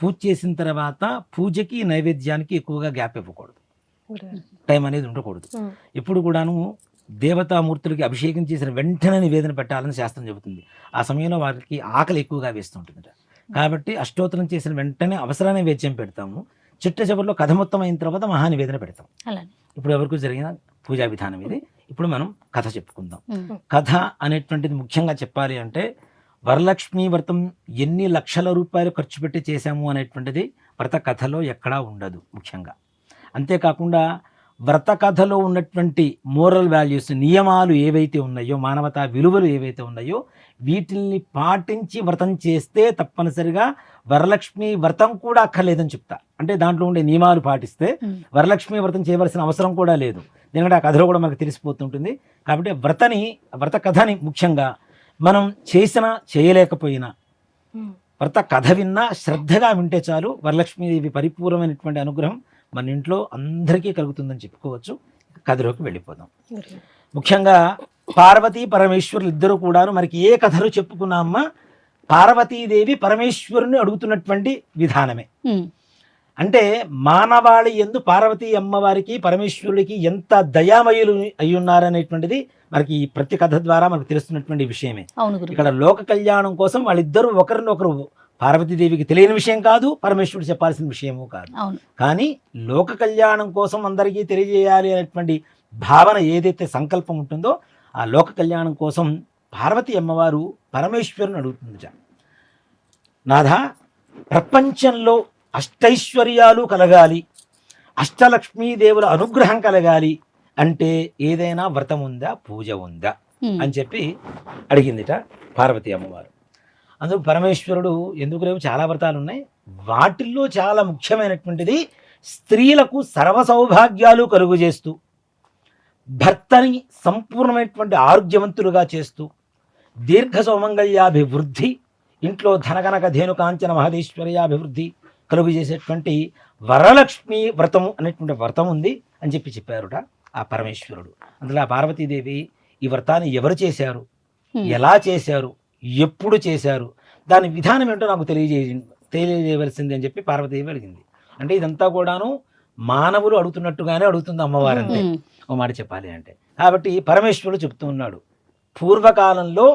పూజ చేసిన తర్వాత పూజకి నైవేద్యానికి ఎక్కువగా గ్యాప్ ఇవ్వకూడదు. టైం అనేది ఉండకూడదు. ఎప్పుడు కూడాను దేవతామూర్తులకి అభిషేకం చేసిన వెంటనే నివేదన పెట్టాలని శాస్త్రం చెబుతుంది. ఆ సమయంలో వారికి ఆకలి ఎక్కువగా వేస్తుంటుందట. కాబట్టి అష్టోత్తరం చేసిన వెంటనే అవసరాన్ని నైవేద్యం పెడతాము. చిట్ట చివరిలో కథ మొత్తం అయిన తర్వాత మహానివేదన పెడతాం. ఇప్పుడు ఎవరికి జరిగిన పూజా విధానం ఇది. ఇప్పుడు మనం కథ చెప్పుకుందాం. కథ అనేటువంటిది ముఖ్యంగా చెప్పాలి అంటే వరలక్ష్మి వ్రతం ఎన్ని లక్షల రూపాయలు ఖర్చు పెట్టి చేశాము అనేటువంటిది వ్రత కథలో ఎక్కడా ఉండదు ముఖ్యంగా. అంతేకాకుండా వ్రత కథలో ఉన్నటువంటి మోరల్ వాల్యూస్, నియమాలు ఏవైతే ఉన్నాయో, మానవతా విలువలు ఏవైతే ఉన్నాయో వీటిల్ని పాటించి వ్రతం చేస్తే తప్పనిసరిగా వరలక్ష్మి వ్రతం కూడా అక్కర్లేదని చెప్తా. అంటే దాంట్లో ఉండే నియమాలు పాటిస్తే వరలక్ష్మి వ్రతం చేయవలసిన అవసరం కూడా లేదు. ఎందుకంటే ఆ కథలో కూడా మనకు తెలిసిపోతుంటుంది. కాబట్టి వ్రత కథని ముఖ్యంగా మనం చేసినా చేయలేకపోయినా వ్రత కథ విన్నా శ్రద్ధగా వింటే చాలు వరలక్ష్మీదేవి పరిపూర్ణమైనటువంటి అనుగ్రహం మన ఇంట్లో అందరికీ కలుగుతుందని చెప్పుకోవచ్చు. కథలోకి వెళ్ళిపోదాం. ముఖ్యంగా పార్వతీ పరమేశ్వరులు ఇద్దరు కూడాను మనకి ఏ కథలు చెప్పుకున్నామా పార్వతీదేవి పరమేశ్వరుని అడుగుతున్నటువంటి విధానమే. అంటే మానవాళి యందు పార్వతీ అమ్మవారికి పరమేశ్వరుడికి ఎంత దయామయులు అయి ఉన్నారనేటువంటిది మనకి ఈ ప్రతి కథ ద్వారా మనకు తెలుస్తున్నటువంటి విషయమే. ఇక్కడ లోక కళ్యాణం కోసం వాళ్ళిద్దరూ ఒకరినొకరు పార్వతీదేవికి తెలియని విషయం కాదు, పరమేశ్వరుడు చెప్పాల్సిన విషయము కాదు. కానీ లోక కళ్యాణం కోసం అందరికీ తెలియజేయాలి అనేటువంటి భావన ఏదైతే సంకల్పం ఉంటుందో ఆ లోక కళ్యాణం కోసం పార్వతీ అమ్మవారు పరమేశ్వరుని అడుగుతుంది. నాథ, ప్రపంచంలో అష్టైశ్వర్యాలు కలగాలి, అష్టలక్ష్మీదేవుల అనుగ్రహం కలగాలి అంటే ఏదైనా వ్రతం ఉందా, పూజ ఉందా అని చెప్పి అడిగిందిట పార్వతీ అమ్మవారు. అందుకు పరమేశ్వరుడు ఎందుకు లేవు, చాలా వ్రతాలు ఉన్నాయి. వాటిల్లో చాలా ముఖ్యమైనటువంటిది స్త్రీలకు సర్వ సౌభాగ్యాలు కలుగు చేస్తూ భర్తని సంపూర్ణమైనటువంటి ఆరోగ్యవంతులుగా చేస్తూ దీర్ఘ సౌమంగళ్యాభివృద్ధి, ఇంట్లో ధనగనక ధేనుకాంచన మహదేశ్వర్యాభివృద్ధి కలుగు చేసేటువంటి వరలక్ష్మి వ్రతము అనేటువంటి వ్రతం ఉంది అని చెప్పారుట ఆ పరమేశ్వరుడు. అందులో ఆ పార్వతీదేవి ఈ వ్రతాన్ని ఎవరు చేశారు, ఎలా చేశారు, ఎప్పుడు చేశారు, దాని విధానం ఏంటో నాకు తెలియజేయవలసింది అని చెప్పి పార్వతీదేవి అడిగింది. అంటే ఇదంతా కూడాను మానవులు అడుగుతున్నట్టుగానే అడుగుతుంది అమ్మవారంటే ఓ మాట చెప్పాలి అంటే. కాబట్టి పరమేశ్వరుడు చెప్తూ ఉన్నాడు, పూర్వకాలంలో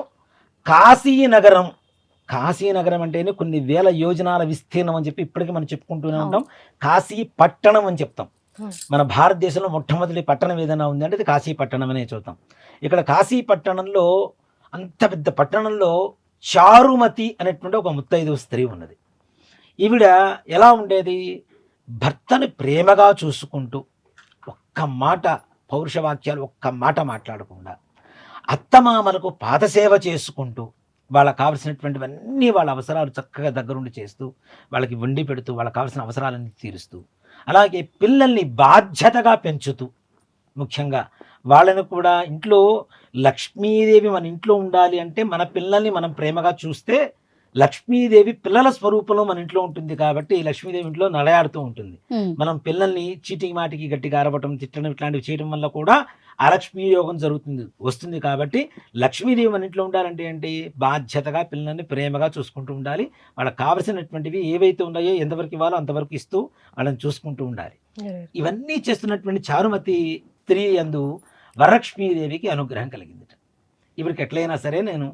కాశీనగరం అంటేనే కొన్ని వేల యోజనాల విస్తీర్ణం అని చెప్పి ఇప్పటికీ మనం చెప్పుకుంటూనే ఉంటాం. కాశీ పట్టణం అని చెప్తాం. మన భారతదేశంలో మొట్టమొదటి పట్టణం ఏదైనా ఉందంటే అది కాశీ పట్టణం అనే చూద్దాం. ఇక్కడ కాశీ పట్టణంలో, అంత పెద్ద పట్టణంలో చారుమతి అనేటువంటి ఒక ముత్తైదు స్త్రీ ఉన్నది. ఈవిడ ఎలా ఉండేది, భర్తని ప్రేమగా చూసుకుంటూ ఒక్క మాట పౌరుషవాక్యాలు ఒక్క మాట మాట్లాడకుండా అత్తమామలకు పాదసేవ చేసుకుంటూ వాళ్ళకి కావలసినటువంటివన్నీ వాళ్ళ అవసరాలు చక్కగా దగ్గరుండి చేస్తూ వాళ్ళకి వండి పెడుతూ వాళ్ళకి కావాల్సిన అవసరాలన్నీ తీరుస్తూ, అలాగే పిల్లల్ని బాధ్యతగా పెంచుతూ, ముఖ్యంగా వాళ్ళని కూడా ఇంట్లో లక్ష్మీదేవి మన ఇంట్లో ఉండాలి అంటే మన పిల్లల్ని మనం ప్రేమగా చూస్తే లక్ష్మీదేవి పిల్లల స్వరూపంలో మన ఇంట్లో ఉంటుంది. కాబట్టి లక్ష్మీదేవి ఇంట్లో నడయాడుతూ ఉంటుంది. మనం పిల్లల్ని చీటికి మాటికి గట్టిగా అరవటం, తిట్టడం ఇట్లాంటివి చేయడం వల్ల కూడా అలక్ష్మీ యోగం వస్తుంది. కాబట్టి లక్ష్మీదేవి మన ఇంట్లో ఉండాలంటే ఏంటి, బాధ్యతగా పిల్లల్ని ప్రేమగా చూసుకుంటూ ఉండాలి. వాళ్ళకి కావలసినటువంటివి ఏవైతే ఉన్నాయో ఎంతవరకు ఇవ్వాలో అంతవరకు ఇస్తూ వాళ్ళని చూసుకుంటూ ఉండాలి. ఇవన్నీ చేస్తున్నటువంటి చారుమతి స్త్రీ యందు వరలక్ష్మీదేవికి అనుగ్రహం కలిగింది. ఇవిడికి ఎట్లయినా సరే నేను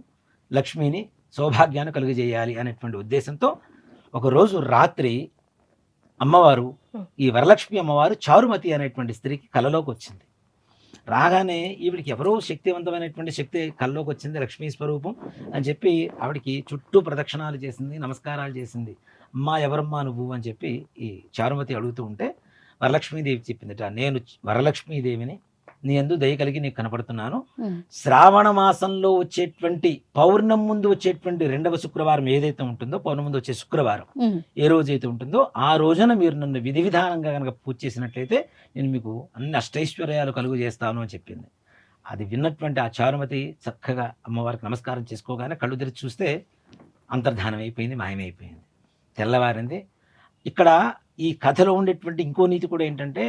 లక్ష్మిని సౌభాగ్యాన్ని కలుగజేయాలి అనేటువంటి ఉద్దేశంతో ఒకరోజు రాత్రి అమ్మవారు, ఈ వరలక్ష్మి అమ్మవారు చారుమతి అనేటువంటి స్త్రీకి కలలోకి వచ్చింది. రాగానే ఈవిడికి ఎవరో శక్తివంతమైనటువంటి శక్తి కల్లోకి వచ్చింది, లక్ష్మీ స్వరూపం అని చెప్పి ఆవిడికి చుట్టూ ప్రదక్షిణాలు చేసింది, నమస్కారాలు చేసింది. అమ్మా ఎవరమ్మా నువ్వు అని చెప్పి ఈ చారుమతి అడుగుతూ ఉంటే వరలక్ష్మీదేవి చెప్పిందిట, నేను వరలక్ష్మీదేవిని, నీ యందు దయ కలిగి నీకు కనపడుతున్నాను. శ్రావణ మాసంలో వచ్చేటువంటి పౌర్ణం ముందు వచ్చేటువంటి 2వ శుక్రవారం ఏదైతే ఉంటుందో, పౌర్ణం ముందు వచ్చే శుక్రవారం ఏ రోజైతే ఉంటుందో ఆ రోజున మీరు నన్ను విధి విధానంగా కనుక పూజ చేసినట్లయితే నేను మీకు అన్ని అష్టైశ్వర్యాలు కలుగు చేస్తాను అని చెప్పింది. అది విన్నటువంటి ఆ చారుమతి చక్కగా అమ్మవారికి నమస్కారం చేసుకోగానే కళ్ళు తెరిచి చూస్తే అంతర్ధానం అయిపోయింది, మాయమైపోయింది, తెల్లవారింది. ఇక్కడ ఈ కథలో ఉండేటువంటి ఇంకో నీతి కూడా ఏంటంటే,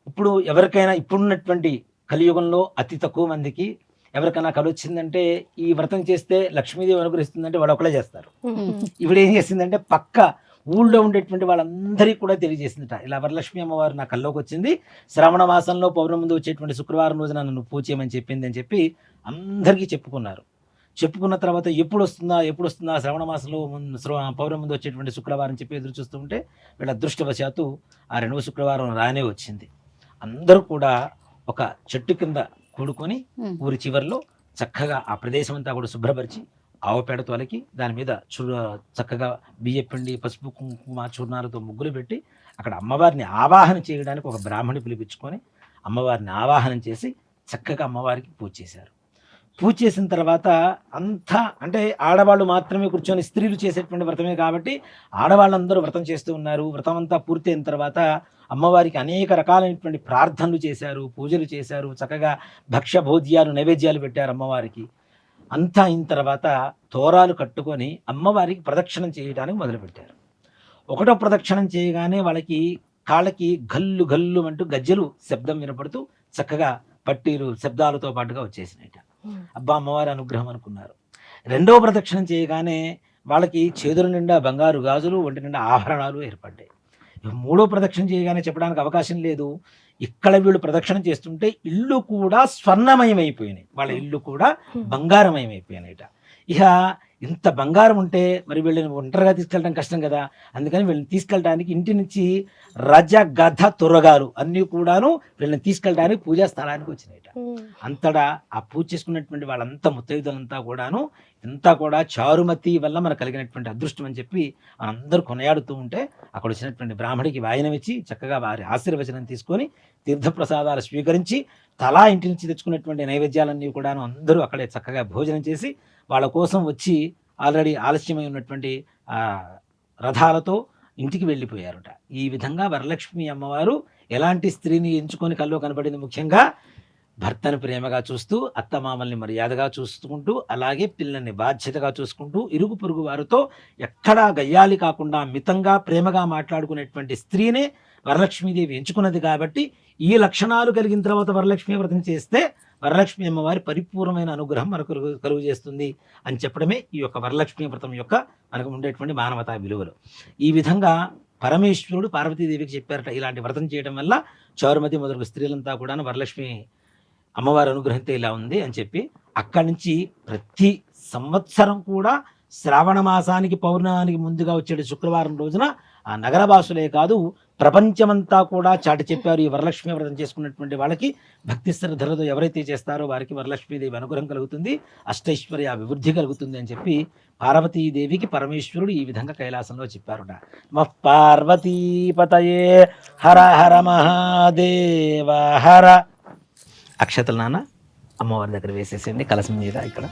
ఇప్పుడు ఎవరికైనా ఇప్పుడున్నటువంటి కలియుగంలో అతి తక్కువ మందికి ఎవరికైనా కళ వచ్చిందంటే ఈ వ్రతం చేస్తే లక్ష్మీదేవి అనుగ్రహిస్తుందంటే వాడు ఒకళ్ళే చేస్తారు. ఇప్పుడు ఏం చేసిందంటే పక్క ఊళ్ళో ఉండేటువంటి వాళ్ళందరికీ కూడా తెలియజేసిందట, ఇలా వరలక్ష్మి అమ్మవారు నా కల్లోకి వచ్చింది, శ్రావణ మాసంలో పౌర్ణమి ముందు వచ్చేటువంటి శుక్రవారం రోజున నన్ను పూజ చేయమని చెప్పింది అని చెప్పి అందరికీ చెప్పుకున్నారు. చెప్పుకున్న తర్వాత ఎప్పుడు వస్తుందా శ్రవణ మాసంలో పౌర్ణమి ముందు వచ్చేటువంటి శుక్రవారం చెప్పి ఎదురు చూస్తూ ఉంటే వీళ్ళ అదృష్టవశాత్తు ఆ 2వ శుక్రవారం రానే వచ్చింది. అందరూ కూడా ఒక చెట్టు కింద కూడుకొని ఊరి చివరిలో చక్కగా ఆ ప్రదేశం అంతా కూడా శుభ్రపరిచి ఆవు పేడ తొలకి దాని మీద చక్కగా బియ్యపిండి, పసుపు, కుంకుమ, చూర్ణాలతో ముగ్గులు పెట్టి అక్కడ అమ్మవారిని ఆవాహన చేయడానికి ఒక బ్రాహ్మణి పిలిపించుకొని అమ్మవారిని ఆవాహనం చేసి చక్కగా అమ్మవారికి పూజ చేశారు. పూజ చేసిన తర్వాత అంతా అంటే ఆడవాళ్ళు మాత్రమే కూర్చొని స్త్రీలు చేసేటువంటి వ్రతమే కాబట్టి ఆడవాళ్ళందరూ వ్రతం చేస్తూ ఉన్నారు. వ్రతం అంతా పూర్తి అయిన తర్వాత అమ్మవారికి అనేక రకాలైనటువంటి ప్రార్థనలు చేశారు, పూజలు చేశారు, చక్కగా భక్ష్య భోజ్యాలు నైవేద్యాలు పెట్టారు అమ్మవారికి. అంతా అయిన తర్వాత తోరాలు కట్టుకొని అమ్మవారికి ప్రదక్షిణం చేయడానికి మొదలుపెట్టారు. 1వ ప్రదక్షిణం చేయగానే వాళ్ళకి కాళ్ళకి గల్లు గల్లు అంటూ గజ్జలు శబ్దం వినపడుతూ చక్కగా పట్టీలు శబ్దాలతో పాటుగా వచ్చేసినాయిట. అబ్బా అమ్మవారి అనుగ్రహం అనుకున్నారు. 2వ ప్రదక్షిణం చేయగానే వాళ్ళకి చేతుల నిండా బంగారు గాజులు, ఒంటి నిండా ఆభరణాలు ఏర్పడ్డాయి. 3వ ప్రదక్షిణం చేయగానే చెప్పడానికి అవకాశం లేదు. ఇక్కడ వీళ్ళు ప్రదక్షిణం చేస్తుంటే ఇల్లు కూడా స్వర్ణమయమైపోయినాయి, వాళ్ళ ఇల్లు కూడా బంగారమయమైపోయినాయిట. ఇక ఇంత బంగారం ఉంటే మరి వీళ్ళని ఒంటరిగా తీసుకెళ్ళడం కష్టం కదా, అందుకని వీళ్ళని తీసుకెళ్ళడానికి ఇంటి నుంచి రజ గధ తురగాలు అన్నీ కూడాను వీళ్ళని తీసుకెళ్ళడానికి పూజా స్థలానికి వచ్చినాయిట. అంతటా ఆ పూజ చేసుకున్నటువంటి వాళ్ళంతా ముత్తైదులంతా కూడాను ఇంతా కూడా చారుమతి వల్ల మనకు కలిగినటువంటి అదృష్టం అని చెప్పి అందరూ కొనయాడుతూ ఉంటే అక్కడ వచ్చినటువంటి బ్రాహ్మడికి వాయనం ఇచ్చి చక్కగా వారి ఆశీర్వచనం తీసుకొని తీర్థప్రసాదాలు స్వీకరించి తలా ఇంటి నుంచి తెచ్చుకున్నటువంటి నైవేద్యాలన్నీ కూడాను అందరూ అక్కడే చక్కగా భోజనం చేసి వాళ్ళ కోసం వచ్చి ఆల్రెడీ ఆలస్యమై ఉన్నటువంటి రథాలతో ఇంటికి వెళ్ళిపోయారుట. ఈ విధంగా వరలక్ష్మి అమ్మవారు ఎలాంటి స్త్రీని ఎంచుకొని కల్లో కనబడింది, ముఖ్యంగా భర్తను ప్రేమగా చూస్తూ, అత్తమామల్ని మర్యాదగా చూసుకుంటూ, అలాగే పిల్లల్ని బాధ్యతగా చూసుకుంటూ, ఇరుగు పొరుగు వారితో ఎక్కడా గయ్యాలి కాకుండా మితంగా ప్రేమగా మాట్లాడుకునేటువంటి స్త్రీనే వరలక్ష్మీదేవి ఎంచుకున్నది. కాబట్టి ఈ లక్షణాలు కలిగిన తర్వాత వరలక్ష్మి వ్రతం చేస్తే వరలక్ష్మి అమ్మవారి పరిపూర్ణమైన అనుగ్రహం మనకు కలుగు చేస్తుంది అని చెప్పడమే ఈ యొక్క వరలక్ష్మి వ్రతం యొక్క మనకు ఉండేటువంటి మానవతా విలువలు. ఈ విధంగా పరమేశ్వరుడు పార్వతీదేవికి చెప్పారట, ఇలాంటి వ్రతం చేయడం వల్ల చారుమతి మొదలగు స్త్రీలంతా కూడా వరలక్ష్మి అమ్మవారి అనుగ్రహంతో ఇలా ఉంది అని చెప్పి అక్కడి నుంచి ప్రతి సంవత్సరం కూడా శ్రావణ మాసానికి పౌర్ణమానికి ముందుగా వచ్చే శుక్రవారం రోజున ఆ నగరవాసులే కాదు ప్రపంచమంతా కూడా చాటి చెప్పారు, ఈ వరలక్ష్మి వ్రతం చేసుకున్నటువంటి వాళ్ళకి భక్తి శ్రద్ధలతో ఎవరైతే చేస్తారో వారికి వరలక్ష్మీదేవి అనుగ్రహం కలుగుతుంది, అష్టైశ్వర్య అభివృద్ధి కలుగుతుంది అని చెప్పి పార్వతీదేవికి పరమేశ్వరుడు ఈ విధంగా కైలాసంలో చెప్పారుట. మః పార్వతీపతయే హర హర మహాదేవ హర. అక్షతలు నాన్న అమ్మవారి దగ్గర వేసేసేయండి కలసం మీద. ఇక్కడ